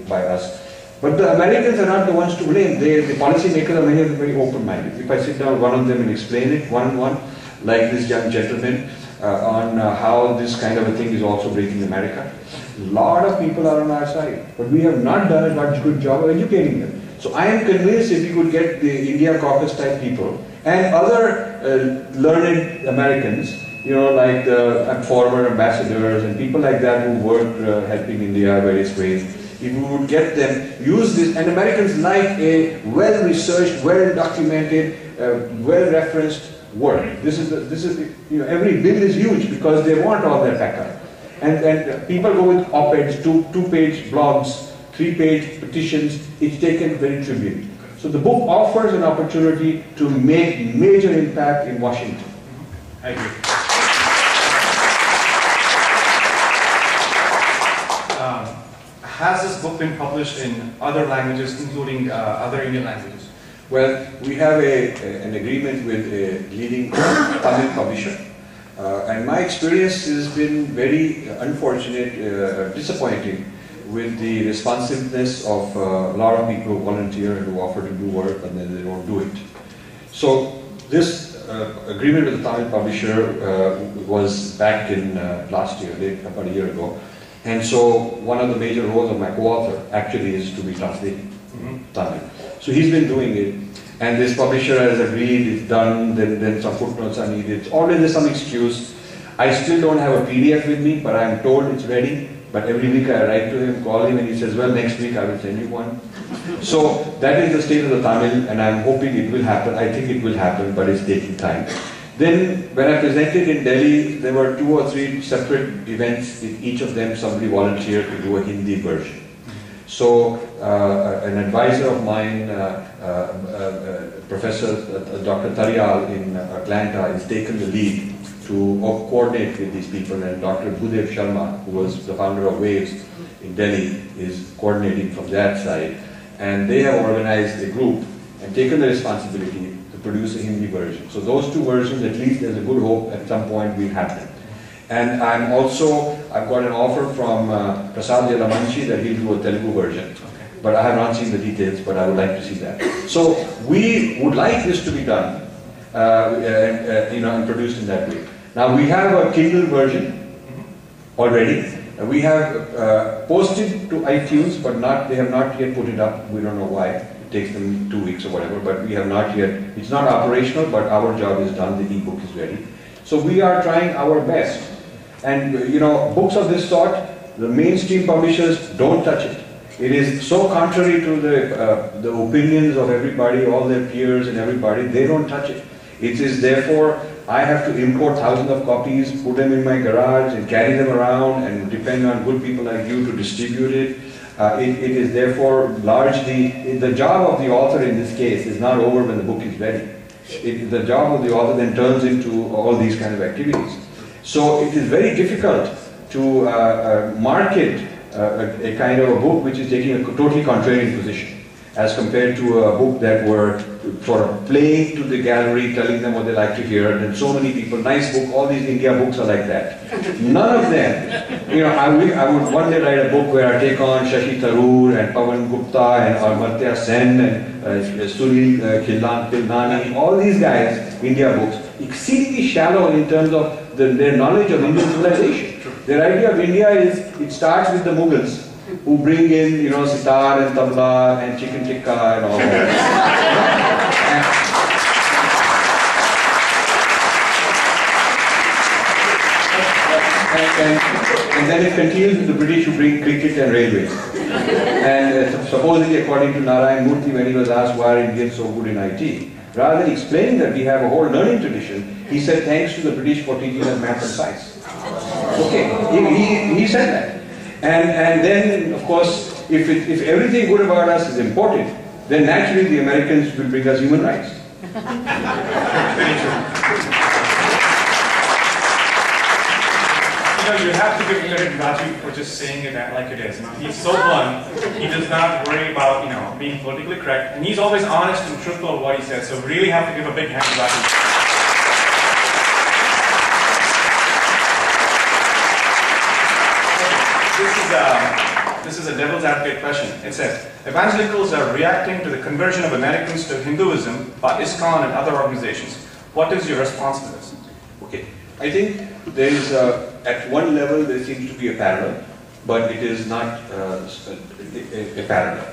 by us. But the Americans are not the ones to blame. The policymakers are many of them very open-minded. If I sit down with one of them and explain it one-on-one, like this young gentleman, on how this kind of a thing is also breaking America, a lot of people are on our side. But we have not done a much good job of educating them. So I am convinced if we could get the India caucus type people and other learned Americans, you know, like the former ambassadors and people like that who worked helping India various ways, if we would get them use this, and Americans like a well-researched, well-documented, well-referenced work. This is you know, every bill is huge because they want all their backup. And people go with op-eds, two-page blogs, 3-page petitions. It's taken very trivially. So the book offers an opportunity to make major impact in Washington. I agree. Has this book been published in other languages, including other Indian languages? Well, we have an agreement with a leading Tamil publisher. And my experience has been very unfortunate, disappointing with the responsiveness of a lot of people who volunteer and who offer to do work and then they don't do it. So this agreement with the Tamil publisher was back in last year, about a year ago. And so one of the major roles of my co-author actually is to be translating Tamil. So he's been doing it, and this publisher has agreed, it's done, then some footnotes are needed. Always there's some excuse. I still don't have a PDF with me, but I'm told it's ready. But every week I write to him, call him, and he says, well, next week I will send you one. So that is the state of the Tamil, and I'm hoping it will happen. I think it will happen, but it's taking time. Then, when I presented in Delhi, there were 2 or 3 separate events. In each of them, somebody volunteered to do a Hindi version. So, an advisor of mine, Professor Dr. Taryal in Atlanta, has taken the lead to coordinate with these people, and Dr. Bhudev Sharma, who was the founder of Waves in Delhi, is coordinating from that side. And they have organized a group and taken the responsibility to produce a Hindi version. So those 2 versions, at least there's a good hope at some point will happen. And I've got an offer from Prasad Yalamanchi that he'll do a Telugu version. But I have not seen the details, but I would like to see that. So we would like this to be done, and produced in that way. Now we have a Kindle version already. We have posted to iTunes, but they have not yet put it up. We don't know why. It takes them 2 weeks or whatever, but we have not yet. It's not operational, but our job is done. The e-book is ready. So we are trying our best. And books of this sort, the mainstream publishers don't touch it. It is so contrary to the opinions of everybody, all their peers and everybody. They don't touch it. It is therefore, I have to import thousands of copies, put them in my garage and carry them around and depend on good people like you to distribute it. It is therefore largely, the job of the author in this case is not over when the book is ready. The job of the author then turns into all these kind of activities. So it is very difficult to market a kind of a book which is taking a totally contrarian position as compared to a book that were sort of playing to the gallery, telling them what they like to hear, and so many people, nice book, all these India books are like that. None of them, I would one day write a book where I take on Shashi Tharoor and Pawan Gupta and Amartya Sen and Sunil Khilnani, all these guys, India books, exceedingly shallow in terms of their knowledge of Indian civilization. Their idea of India is, it starts with the Mughals, who bring in, sitar and tabla and chicken tikka and all that. and then it continues with the British who bring cricket and railways. And supposedly, according to Narayan Murthy, when he was asked why are Indians so good in IT, rather than explaining that we have a whole learning tradition, he said thanks to the British for teaching us math and science. Okay, he said that. And then, of course, if everything good about us is imported, then naturally the Americans will bring us human rights. Very true. You have to give credit to Rajiv for just saying it like it is. He's so blunt. He does not worry about being politically correct, and he's always honest and truthful of what he says. So we really have to give a big hand to Rajiv. This is a devil's advocate question. It says, evangelicals are reacting to the conversion of Americans to Hinduism by ISKCON and other organizations. What is your response to this? Okay, I think there is at one level there seems to be a parallel, but it is not a parallel.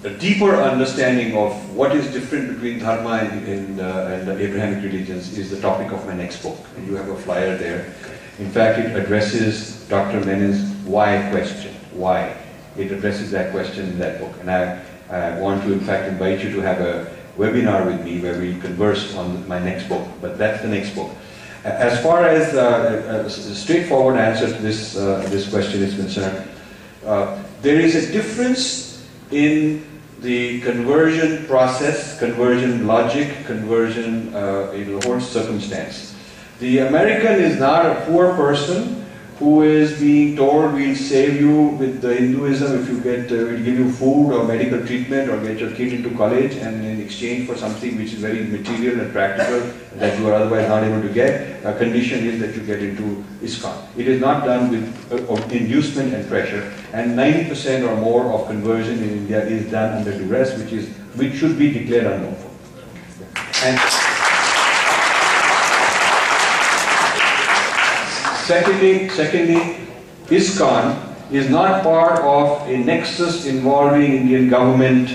A deeper understanding of what is different between Dharma and the Abrahamic religions is the topic of my next book. And you have a flyer there. In fact, it addresses Dr. Menon's why question. Why? It addresses that question in that book. And I want to, in fact, invite you to have a webinar with me where we converse on my next book. But that's the next book. As far as a straightforward answer to this question is concerned, there is a difference in the conversion process, conversion logic, conversion in the whole circumstance. The American is not a poor person who is being told we'll save you with the Hinduism if you get, we'll give you food or medical treatment or get your kid into college, and in exchange for something which is very material and practical that you are otherwise not able to get, a condition is that you get into ISKCON. It is not done with inducement and pressure, and 90% or more of conversion in India is done under duress, which should be declared unlawful. And Secondly, ISKCON is not part of a nexus involving Indian government,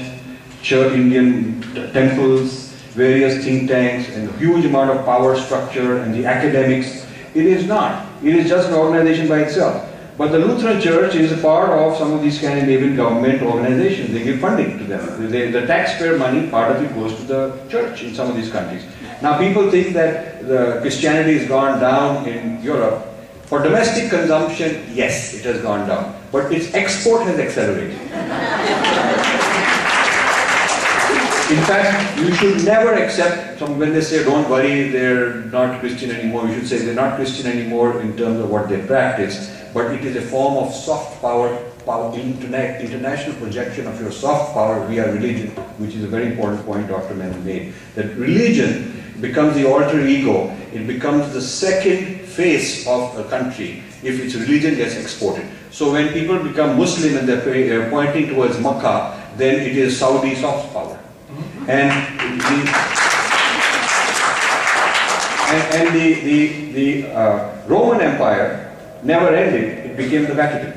church, Indian temples, various think tanks, and a huge amount of power structure and the academics. It is not. It is just an organization by itself. But the Lutheran Church is a part of some of these Scandinavian government organizations. They give funding to them. The taxpayer money, part of it goes to the church in some of these countries. Now people think that the Christianity has gone down in Europe. For domestic consumption, yes, it has gone down, but its export has accelerated. In fact, you should never accept, when they say, don't worry, they're not Christian anymore, you should say they're not Christian anymore in terms of what they practice, but it is a form of soft power, international projection of your soft power via religion, which is a very important point Dr. Menon made. That religion becomes the alter ego, it becomes the second face of a country if its religion gets exported. So when people become Muslim and they're pointing towards Makkah, then it is Saudi soft power. And the Roman Empire never ended, it became the Vatican.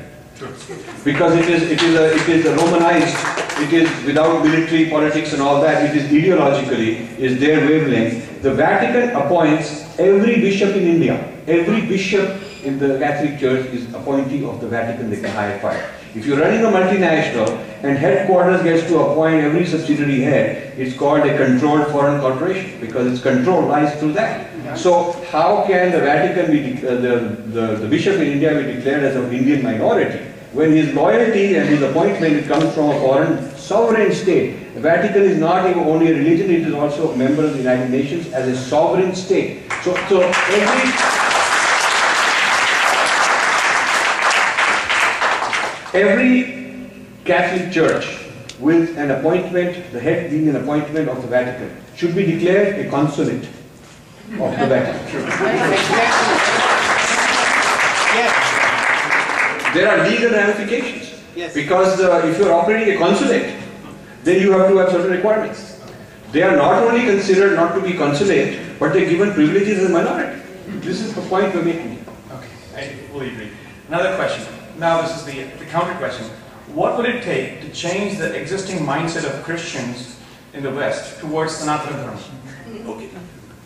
Because it is a Romanized, it is without military politics and all that, it is ideologically, is their wavelength. The Vatican appoints every bishop in India. Every bishop in the Catholic Church is appointee of the Vatican, they can hire fire. If you're running a multinational and headquarters gets to appoint every subsidiary head, it's called a controlled foreign corporation because its control lies through that. So how can the Vatican be, the bishop in India be declared as an Indian minority when his loyalty and his appointment comes from a foreign sovereign state? The Vatican is not even only a religion, it is also a member of the United Nations as a sovereign state. So every Catholic church with an appointment, the head being an appointment of the Vatican, should be declared a consulate of the Vatican. Yes. There are legal ramifications. Yes. Because if you are operating a consulate, then you have to have certain requirements. They are not only considered not to be consulate, but they are given privileges as a minority. This is the point we're making. Okay, I fully agree. Another question. Now this is the counter question. What would it take to change the existing mindset of Christians in the West towards Sanatan Dharma? Okay.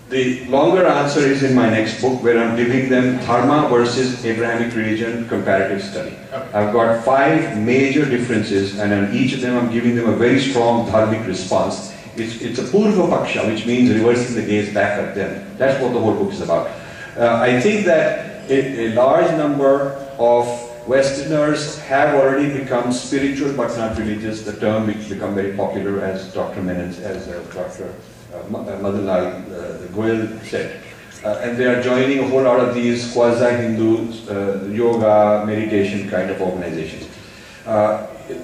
The longer answer is in my next book where I'm giving them Dharma versus Abrahamic religion comparative study. Okay. I've got 5 major differences and on each of them I'm giving them a very strong dharmic response. It's a purva paksha, which means reversing the gaze back at them. That's what the whole book is about. I think that a large number of Westerners have already become spiritual but not religious, the term which become very popular as Dr. Menon, as Dr. Madanlal Goyal said. And they are joining a whole lot of these quasi-Hindu yoga, meditation kind of organizations.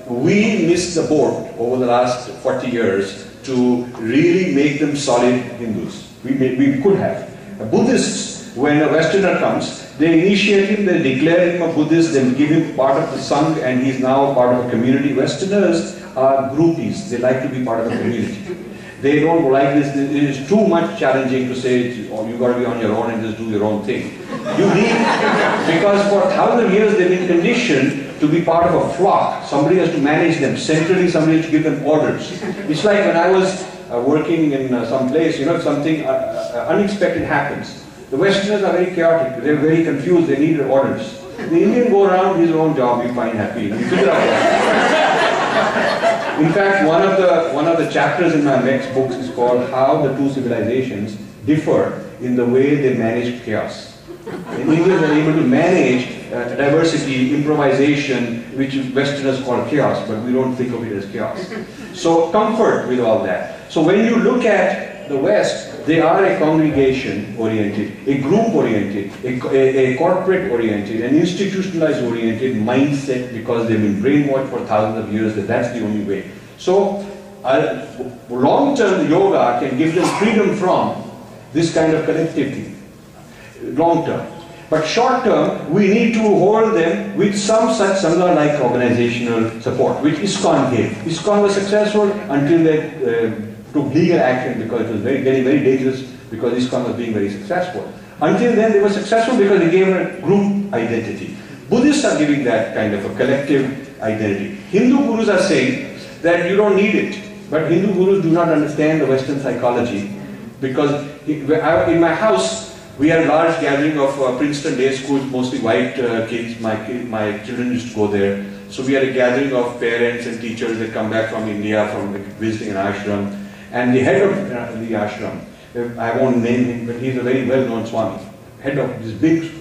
We missed the boat over the last 40 years to really make them solid Hindus. We could have. Buddhists, when a Westerner comes, they initiate him, they declare him a Buddhist, then give him part of the Sangh, and he's now part of a community. Westerners are groupies, they like to be part of a community. They don't like this, it is too much challenging to say, oh, you got to be on your own and just do your own thing. You need, because for 1,000 years they've been conditioned to be part of a flock. Somebody has to manage them, centrally somebody has to give them orders. It's like when I was working in some place, you know, something unexpected happens. The Westerners are very chaotic, they're very confused, they need orders. The Indian go around his own job, you find happy, you figure out. In fact, one of the chapters in my next books is called How the Two Civilizations Differ in the Way They Manage Chaos. The Indians are able to manage diversity, improvisation, which Westerners call chaos, but we don't think of it as chaos. So comfort with all that. So when you look at the West, they are a congregation-oriented, a group-oriented, a corporate-oriented, an institutionalized-oriented mindset because they've been brainwashed for thousands of years that that's the only way. So long-term yoga can give them freedom from this kind of collectivity, long-term. But short-term, we need to hold them with some such Sangha-like organizational support, which ISKCON gave. ISKCON was successful until they took legal action because it was getting very dangerous because ISKCON was being very successful. Until then, they were successful because they gave a group identity. Buddhists are giving that kind of a collective identity. Hindu gurus are saying that you don't need it. But Hindu gurus do not understand the Western psychology because in my house, we had a large gathering of Princeton day schools, mostly white kids. My children used to go there. So we had a gathering of parents and teachers that come back from India, from visiting an ashram. And the head of the ashram, I won't name him, but he's a very well-known Swami, head of this big,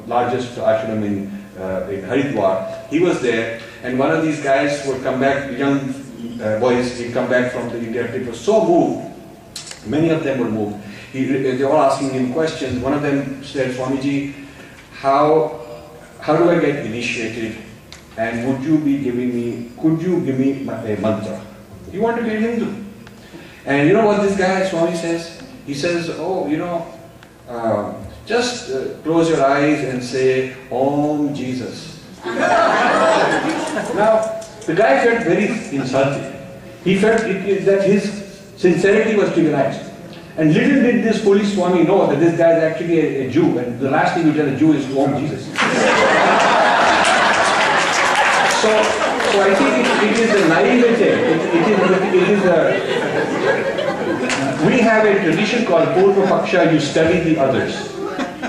largest ashram in Haridwar. He was there, and one of these guys would come back, young boys, he'd come back from the India trip, was so moved, many of them were moved. They were all asking him questions. One of them said, Swamiji, how do I get initiated? And would you be giving me, could you give me a mantra? He wanted to get Hindu. And you know what this guy, Swami, says? He says, oh, you know, just close your eyes and say, Om Jesus. Now, the guy felt very insulted. He felt that his sincerity was trivialized. And little did this foolish Swami know that this guy is actually a Jew, and the last thing you tell a Jew is Om Jesus. So I think it is the naivete. We have a tradition called Purva Paksha, you study the others.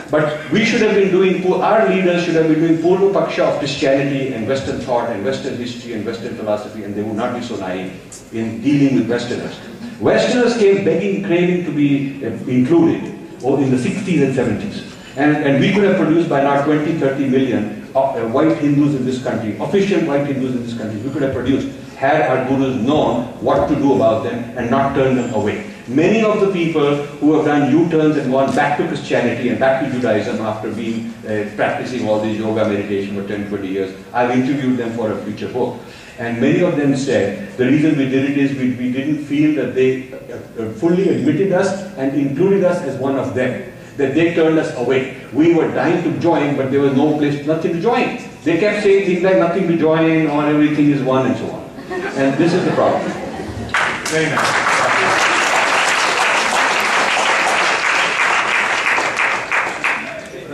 But we should have been doing, our leaders should have been doing Purva Paksha of Christianity and Western thought and Western history and Western philosophy, and they would not be so naive in dealing with Westerners. Westerners came begging, craving to be included in the 60s and 70s. And we could have produced by now 20, 30 million white Hindus in this country, official white Hindus in this country. We could have produced had our gurus known what to do about them and not turn them away. Many of the people who have done U-turns and gone back to Christianity and back to Judaism after being practicing all these yoga meditation for 10, 20 years, I've interviewed them for a future book. And many of them said the reason we did it is we didn't feel that they fully admitted us and included us as one of them. That they turned us away. We were dying to join, but there was no place, nothing to join. They kept saying things like nothing to join, or everything is one, and so on. And this is the problem. Very nice.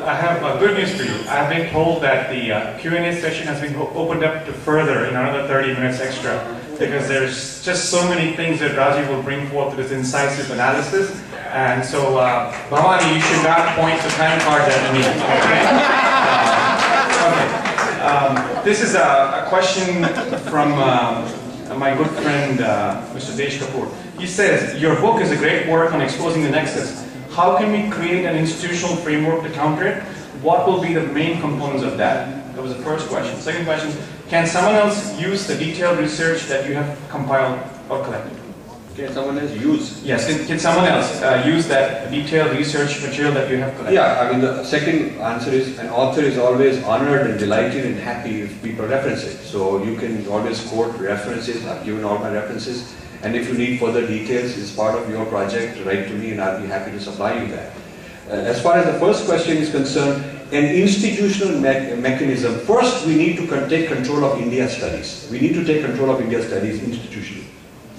I have good news for you. I have been told that the Q&A session has been opened up to further in another 30 minutes extra, because there's just so many things that Rajiv will bring forth to this incisive analysis. And so, Bhavani, you should not point the time cards at me. Okay. This is a question from my good friend, Mr. Desh Kapoor. He says, your book is a great work on exposing the nexus. How can we create an institutional framework to counter it? What will be the main components of that? That was the first question. Second question, can someone else use the detailed research that you have compiled or collected? Can someone else use? Yes, can someone else use that detailed research material that you have collected? Yeah, I mean the second answer is an author is always honored and delighted and happy if people reference it. So you can always quote references. I've given all my references, and if you need further details as part of your project, write to me and I'll be happy to supply you that. As far as the first question is concerned, an institutional mechanism, first we need to take control of India studies. We need to take control of India studies institutionally,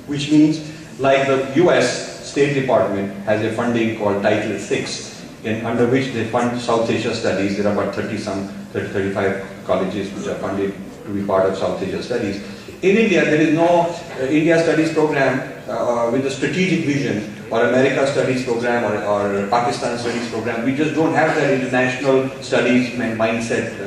which means like the US State Department has a funding called Title VI, under which they fund South Asia studies. There are about 35 colleges which are funded to be part of South Asia studies. In India, there is no India Studies program with a strategic vision, or America Studies program, or Pakistan Studies program. We just don't have that international studies mindset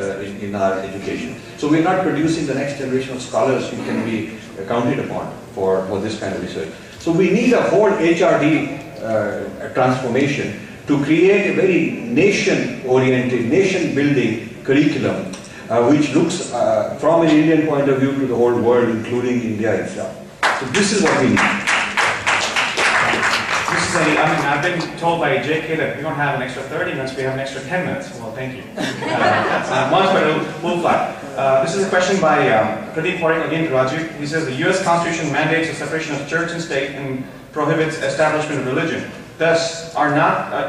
in our education. So we're not producing the next generation of scholars who can be counted upon for this kind of research. So we need a whole HRD transformation to create a very nation-oriented, nation-building curriculum which looks from an Indian point of view to the whole world, including India itself. So this is what we need. I've been told by JK that we don't have an extra 30 minutes, we have an extra 10 minutes. Well, thank you. Much better, we'll fly. This is a question by Pradeep Parekh, again to Rajiv. He says the US Constitution mandates the separation of church and state and prohibits establishment of religion. Thus,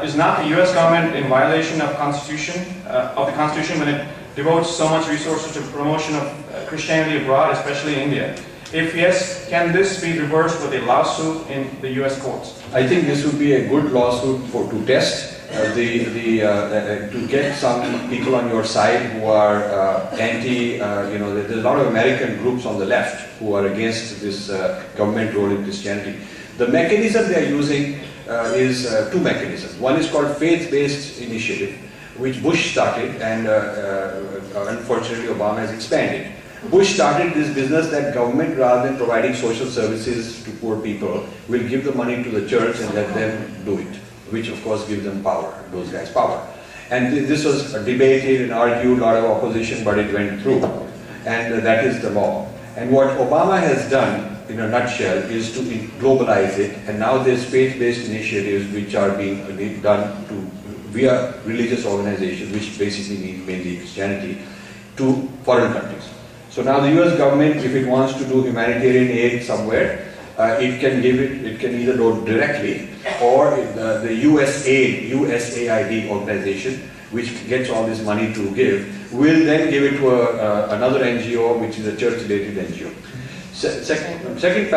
is not the US government in violation of the Constitution when it devotes so much resources to promotion of Christianity abroad, especially in India? If yes, can this be reversed with a lawsuit in the US courts? I think this would be a good lawsuit to test to get some people on your side who are there's a lot of American groups on the left who are against this government role in Christianity. The mechanism they are using is two mechanisms. One is called faith-based initiative, which Bush started, and unfortunately Obama has expanded. Bush started this business that government, rather than providing social services to poor people, will give the money to the church and let them do it, which of course gives them power, those guys power. And this was debated and argued, a lot of opposition, but it went through. And that is the law. And what Obama has done, in a nutshell, is to globalize it, and now there's faith-based initiatives which are being done via religious organizations, which basically means mainly Christianity, to foreign countries. So now the US government, if it wants to do humanitarian aid somewhere, it can either do directly, or the USAID organization, which gets all this money to give, will then give it to another NGO, which is a church-related NGO. Second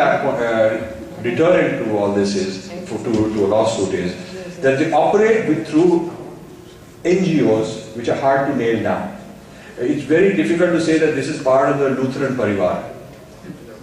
deterrent to all this is, to a lawsuit, is that they operate through NGOs which are hard to nail down. It's very difficult to say that this is part of the Lutheran Parivar.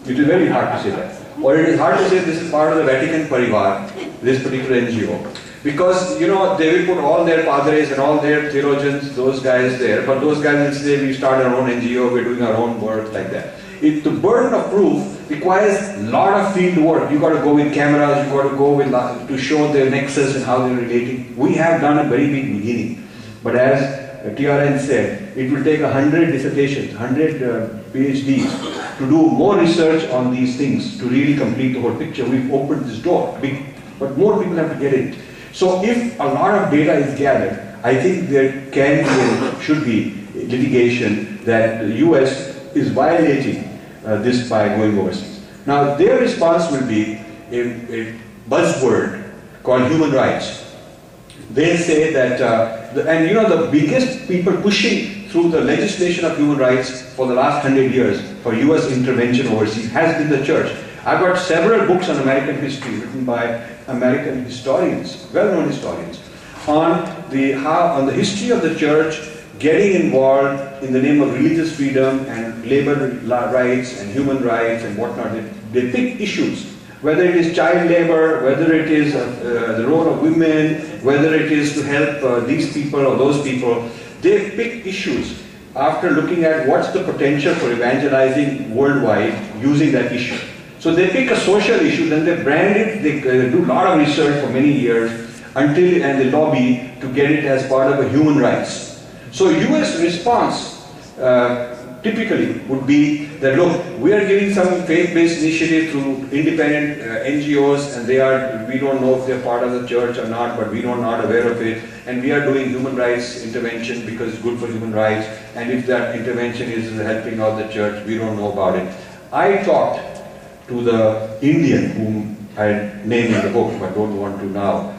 It is very hard to say that. Or it is hard to say this is part of the Vatican Parivar, this particular NGO. Because, they will put all their padres and all their theologians, those guys there, but those guys will say we start our own NGO, we're doing our own work, like that. The burden of proof requires a lot of field work. You've got to go with cameras, you've got to go with to show their nexus and how they're relating. We have done a very big beginning. But as TRN said, it will take 100 dissertations, 100 PhDs to do more research on these things to really complete the whole picture. We've opened this door, but more people have to get in. So if a lot of data is gathered, I think there can be and should be litigation that the US is violating this by going overseas. Now their response will be a buzzword called human rights. They say that, the biggest people pushing through the legislation of human rights for the last 100 years for US intervention overseas has been the church. I've got several books on American history written by American historians, well-known historians, on the history of the church getting involved in the name of religious freedom and labor rights and human rights and whatnot. They pick issues, whether it is child labor, whether it is the role of women, whether it is to help these people or those people. They pick issues after looking at what's the potential for evangelizing worldwide using that issue. So they pick a social issue, then they brand it, they do a lot of research for many years and they lobby to get it as part of a human rights. So US response typically would be that, look, we are giving some faith-based initiative through independent NGOs, and we don't know if they're part of the church or not, but we are not aware of it, and we are doing human rights intervention because it's good for human rights, and if that intervention is helping out the church, we don't know about it. I talked to the Indian, whom I named in the book, but don't want to now,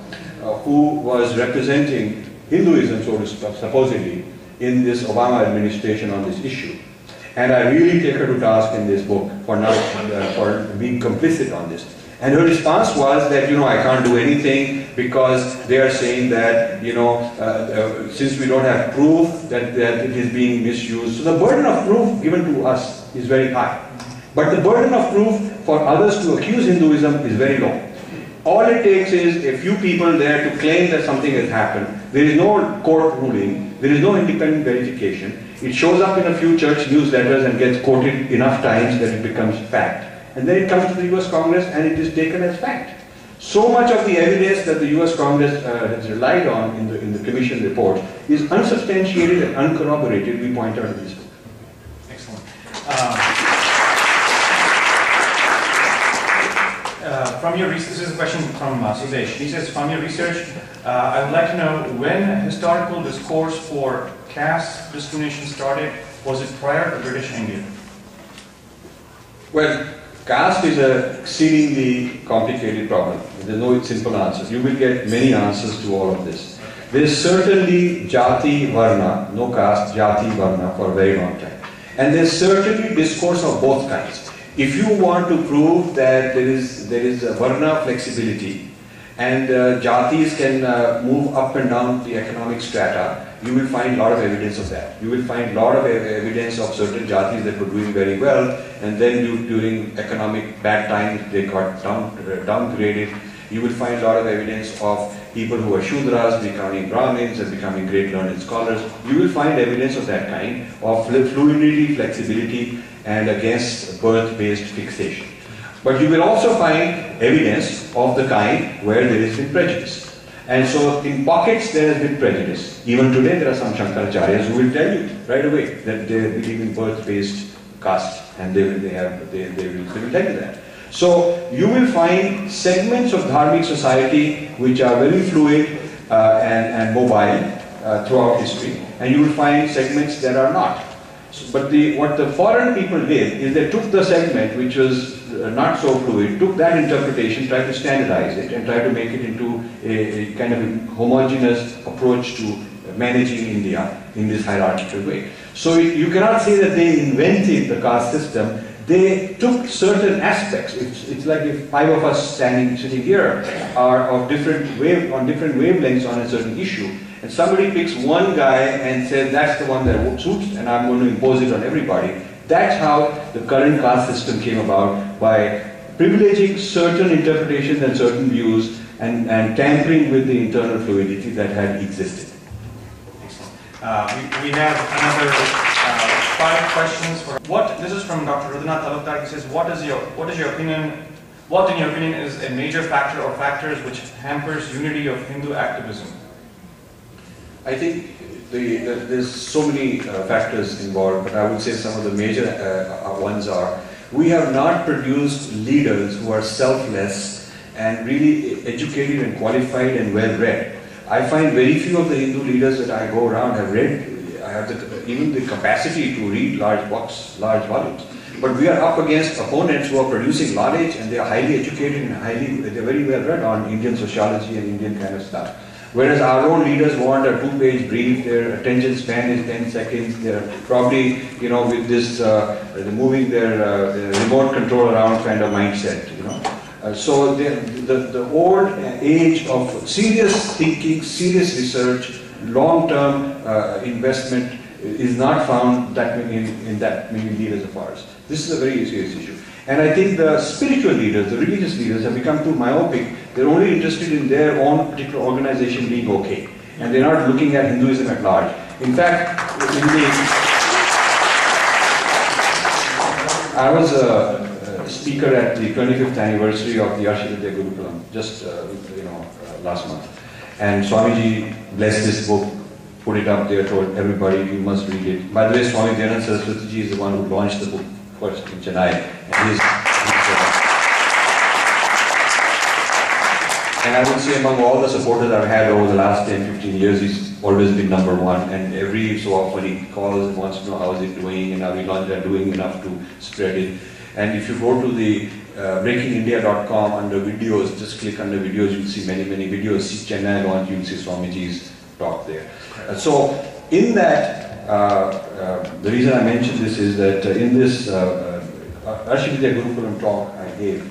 who was representing Hinduism, so to speak, supposedly, in this Obama administration on this issue. And I really take her to task in this book for being complicit on this. And her response was that, I can't do anything because they are saying that, since we don't have proof that it is being misused. So the burden of proof given to us is very high. But the burden of proof for others to accuse Hinduism is very low. All it takes is a few people there to claim that something has happened. There is no court ruling. There is no independent verification. It shows up in a few church newsletters and gets quoted enough times that it becomes fact. And then it comes to the US Congress and it is taken as fact. So much of the evidence that the US Congress has relied on in the Commission report is unsubstantiated and uncorroborated, we point out in this book. Excellent. From your research, this is a question from Sudesh. He says, from your research, I would like to know when historical discourse for caste discrimination started. Was it prior to British India? Well, caste is an exceedingly complicated problem. There's no simple answers. You will get many answers to all of this. There is certainly jati varna, no caste, jati varna for a very long time. And there's certainly discourse of both kinds. If you want to prove that there is a varna flexibility and jatis can move up and down the economic strata, you will find a lot of evidence of that. You will find a lot of evidence of certain jatis that were doing very well, and then during economic bad times they got downgraded. You will find a lot of evidence of people who are Shudras becoming Brahmins and becoming great learned scholars. You will find evidence of that kind, of fluidity, flexibility, and against birth-based fixation. But you will also find evidence of the kind where there has been prejudice. And so in pockets there has been prejudice. Even today there are some Shankaracharyas who will tell you right away that they believe in birth-based caste, and they will tell you that. So you will find segments of Dharmic society which are very fluid and mobile throughout history, and you will find segments that are not. But what the foreign people did is they took the segment which was not so fluid, took that interpretation, tried to standardize it, and tried to make it into a kind of homogeneous approach to managing India in this hierarchical way. So you cannot say that they invented the caste system. They took certain aspects. It's like if 5 of us sitting here are of different wavelengths on a certain issue, and somebody picks one guy and says that's the one that suits, and I'm going to impose it on everybody. That's how the current caste system came about, by privileging certain interpretations and certain views and tampering with the internal fluidity that had existed. We have another 5 questions. This is from Dr. Rudhanath Talukdar. He says, what in your opinion is a major factor or factors which hampers unity of Hindu activism? I think there's so many factors involved, but I would say some of the major ones are, we have not produced leaders who are selfless and really educated and qualified and well-read. I find very few of the Hindu leaders that I go around have read, I have even the capacity to read large books, large volumes. But we are up against opponents who are producing knowledge, and they are highly educated and they're very well read on Indian sociology and Indian kind of stuff. Whereas our own leaders want a 2-page brief, their attention span is 10 seconds, they're probably, with this, moving their remote control around kind of mindset, So the old age of serious thinking, serious research, long-term investment is not found in that many leaders of ours. This is a very serious issue. And I think the spiritual leaders, the religious leaders have become too myopic. They're only interested in their own particular organization being okay. And they're not looking at Hinduism at large. In fact, I was a speaker at the 25th anniversary of the Arshidadya Gurukulam, just last month. And Swamiji blessed this book, put it up there, told everybody you must read it. By the way, Swami Dayananda Saraswati ji is the one who launched the book first in Chennai. And I would say among all the supporters I've had over the last 10-15 years, he's always been number one. And every so often he calls and wants to know how is it doing and are we doing enough to spread it. And if you go to the breakingindia.com under videos, just click under videos, you'll see many videos. See Chennai launch, you'll see Swamiji's talk there. So in that, the reason I mentioned this is that in this Arshidya Gurukulam talk I gave,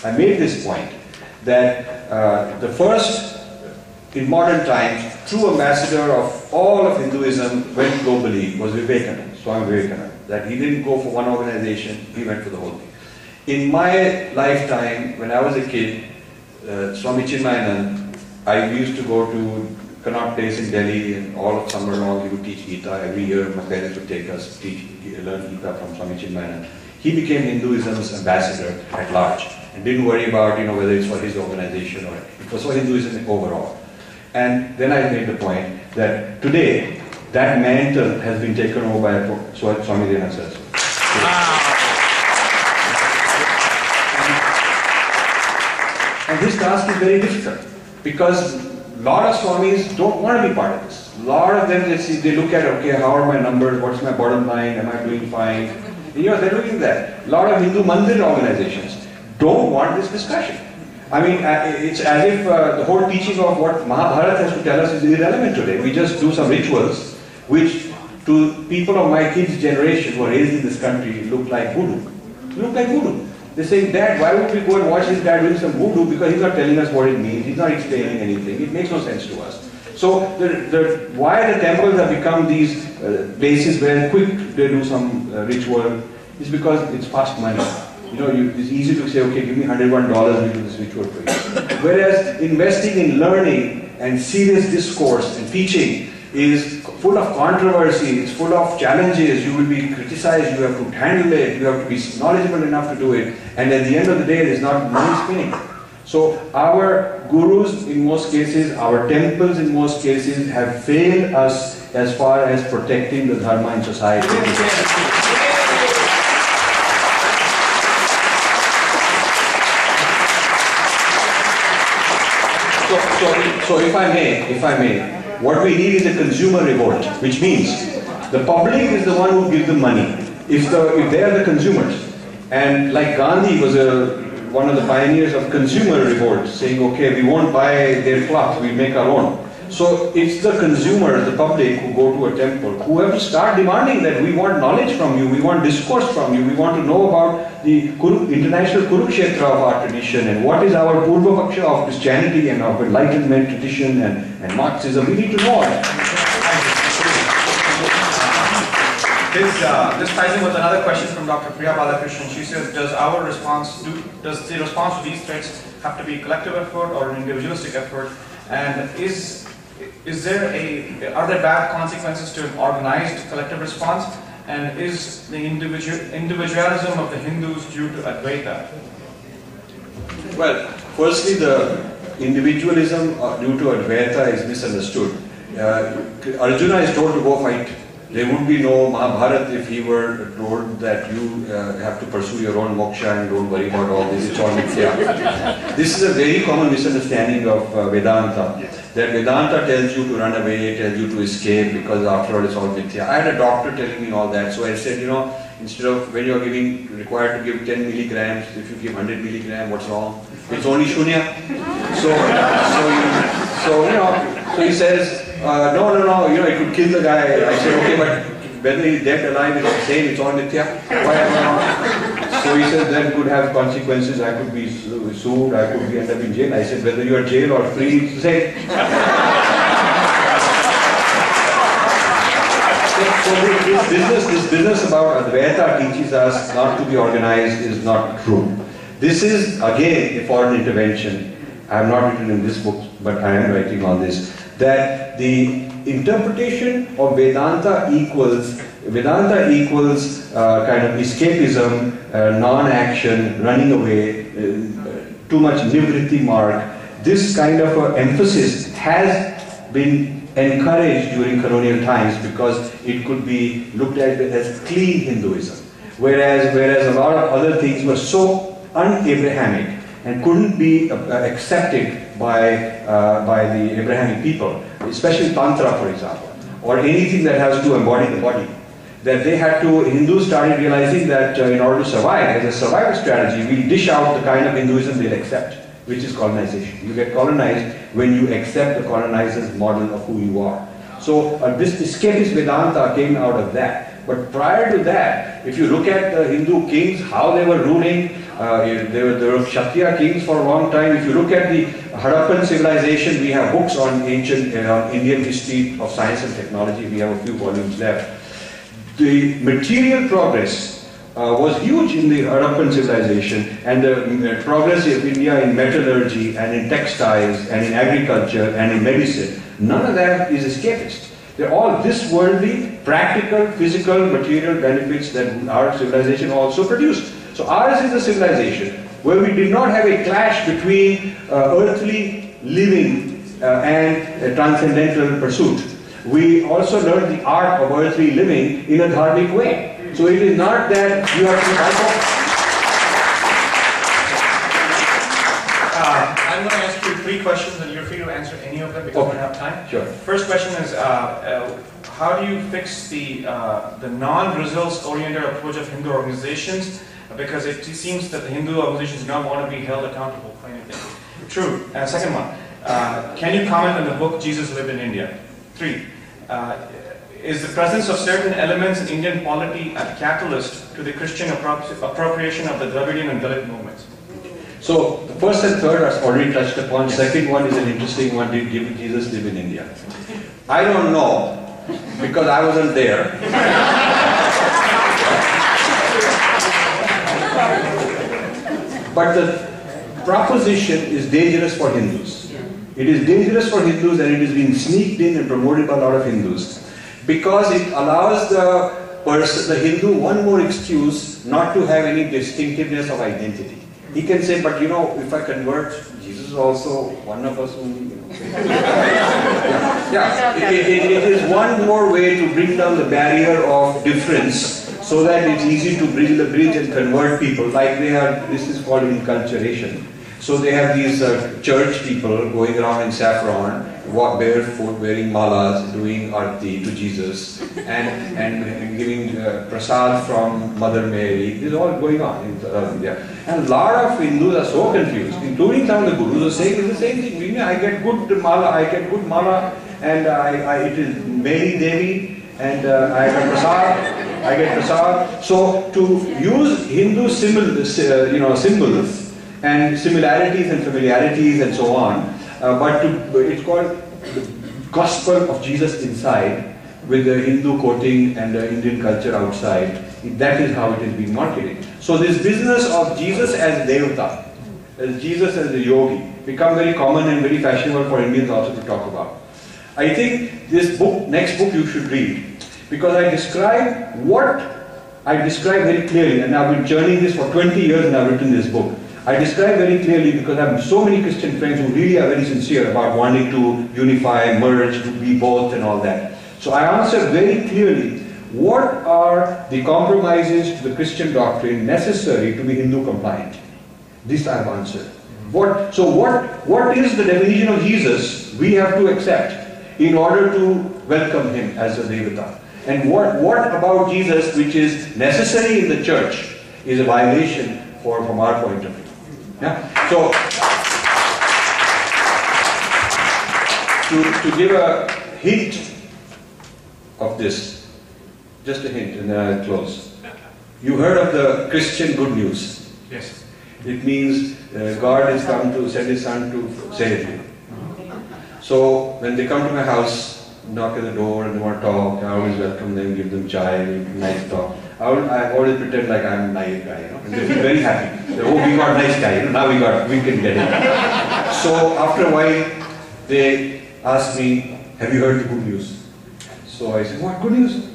I made this point that the first, in modern times, true ambassador of all of Hinduism went globally was Vivekananda, Swami Vivekananda. That he didn't go for one organization, he went for the whole thing. In my lifetime, when I was a kid, Swami Chinmayanand, I used to go to Connaught Place in Delhi, and all of summer long he would teach Gita. Every year my parents would take us to learn Gita from Swami Chinmayanand. He became Hinduism's ambassador at large and didn't worry about whether it's for his organization or it was for Hinduism overall. And then I made the point that today that mantle has been taken over by Swami Dayananda Saraswati. And this task is very difficult because a lot of Swamis don't want to be part of this. A lot of them, they look at, okay, how are my numbers, what's my bottom line, am I doing fine? And, they're doing that. A lot of Hindu mandir organizations don't want this discussion. I mean, it's as if the whole teaching of what Mahabharata has to tell us is irrelevant today. We just do some rituals which to people of my kids' generation who are raised in this country look like voodoo. Look like voodoo. They say, Dad, why would we go and watch this guy doing some voodoo? Because he's not telling us what it means. He's not explaining anything. It makes no sense to us. So why the temples have become these places where quick they do some ritual is because it's fast money. It's easy to say, okay, give me $101, we'll do this ritual for you. Whereas investing in learning and serious discourse and teaching is full of controversy, it's full of challenges, you will be criticized, you have to handle it, you have to be knowledgeable enough to do it, and at the end of the day, it is not money spinning. So our gurus in most cases, our temples in most cases have failed us as far as protecting the Dharma in society. So if I may, what we need is a consumer revolt, which means the public is the one who gives the money. If they are the consumers, and like Gandhi was one of the pioneers of consumer revolt, saying, okay, we won't buy their cloth, we make our own. So it's the consumer, the public, who go to a temple, who have to start demanding that we want knowledge from you, we want discourse from you, we want to know about the international Kurukshetra of our tradition and what is our Purva Paksha of Christianity and of Enlightenment tradition and Marxism. We need to know that. This ties in with another question from Dr. Priya Balakrishnan. She says, does the response to these threats have to be a collective effort or an individualistic effort? And are there bad consequences to an organized collective response? And is the individualism of the Hindus due to Advaita? Well, firstly, the individualism due to Advaita is misunderstood. Arjuna is told to go fight. There would be no Mahabharata if he were told that you have to pursue your own moksha and don't worry about all this, it's all mithya. This is a very common misunderstanding of Vedanta. That Vedanta tells you to run away, tells you to escape because after all it's all mithya. I had a doctor telling me all that, so I said, instead of when you are required to give 10 milligrams, if you give 100 milligrams, what's wrong? It's only shunya. So he says, no, it could kill the guy. I said, okay, but whether he's dead or alive, it's the same, it's all mithya. Why am I not? So he said that could have consequences, I could be sued, I could end up in jail. I said, whether you are jail or free, it's the same. So this business about Advaita teaches us not to be organized is not true. This is again a foreign intervention. I have not written in this book, but I am writing on this. That the interpretation of Vedanta equals kind of escapism, non-action, running away, too much nivritti mark. This kind of emphasis has been encouraged during colonial times because it could be looked at as clean Hinduism. Whereas a lot of other things were so un-Abrahamic and couldn't be accepted by the Abrahamic people, especially Tantra, for example, or anything that has to embody the body. That they had to, Hindus started realizing that in order to survive, as a survival strategy, we dish out the kind of Hinduism they'll accept, which is colonization. You get colonized when you accept the colonizer's model of who you are. So this escapist Vedanta came out of that. But prior to that, if you look at the Hindu kings, how they were ruling, there were Kshatriya kings for a long time. If you look at the Harappan civilization, we have books on ancient Indian history of science and technology. We have a few volumes left. The material progress was huge in the Harappan civilization, and the progress of India in metallurgy and in textiles and in agriculture and in medicine, none of that is escapist. They're all this worldly, practical, physical, material benefits that our civilization also produced. So ours is a civilization where we did not have a clash between earthly living and a transcendental pursuit. We also learned the art of earthly living in a dharmic way. So it is not that you have to... I'm going to ask you 3 questions and you're free to answer any of them because we don't have time. Sure. First question is, how do you fix the non-results oriented approach of Hindu organizations? Because it seems that the Hindu organizations do not want to be held accountable for anything. True. And second one, can you comment on the book Jesus Lived in India? 3. Is the presence of certain elements in Indian polity a catalyst to the Christian appropriation of the Dravidian and Dalit movements? So the first and third are already touched upon. Yes. Second one is an interesting one. Did Jesus live in India? I don't know because I wasn't there. But the proposition is dangerous for Hindus. It is dangerous for Hindus and it is being sneaked in and promoted by a lot of Hindus because it allows the Hindu one more excuse not to have any distinctiveness of identity. He can say, but you know, if I convert, Jesus is also one of us who, you know. It is one more way to bring down the barrier of difference so that it's easy to bridge the bridge and convert people. Like they have, this is called enculturation. So they have these church people going around in saffron, barefoot, wearing malas, doing arti to Jesus, and giving prasad from Mother Mary. This is all going on in India. And a lot of Hindus are so confused, including some of the gurus are saying it's the same thing. I get good mala, and it is Mary Devi, and I get prasad. So to use Hindu symbols and similarities and familiarities and so on, it's called the gospel of Jesus inside with the Hindu coating and the Indian culture outside. That is how it is being marketed. So this business of Jesus as Devata, as Jesus as a yogi, become very common and very fashionable for Indians also to talk about. I think this book, next book you should read, because I describe very clearly, and I've been churning this for 20 years and I've written this book. I describe very clearly because I have so many Christian friends who really are very sincere about wanting to unify, merge, to be both and all that. So I answer very clearly what are the compromises to the Christian doctrine necessary to be Hindu compliant. This I have answered. What is the definition of Jesus we have to accept in order to welcome him as a Devata? And what about Jesus which is necessary in the church is a violation from our point of view. Yeah? So, to give a hint of this, just a hint and then I'll close. You heard of the Christian good news. Yes. It means God has come to send his son to save you. So when they come to my house, knock at the door and they want to talk, I always welcome them, give them chai, nice talk. I always pretend like I'm a Naik guy, and they feel very happy. They, oh, we got a nice guy, now we can get it. So after a while, they ask me, have you heard the good news? So I said, what good news?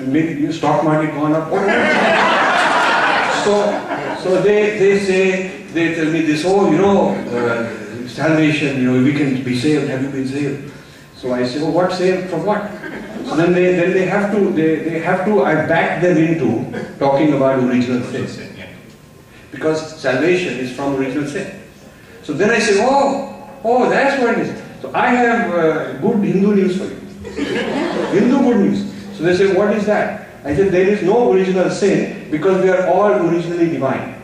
Maybe stock market gone up. What? So they tell me this, oh, salvation, we can be saved. Have you been saved? So I say, oh, what saved from what? So then they have to, I back them into talking about original sin. Because salvation is from original sin. So then I say, oh, that's what it is. So I have good Hindu news for you. Hindu good news. So they say, what is that? I said, there is no original sin because we are all originally divine.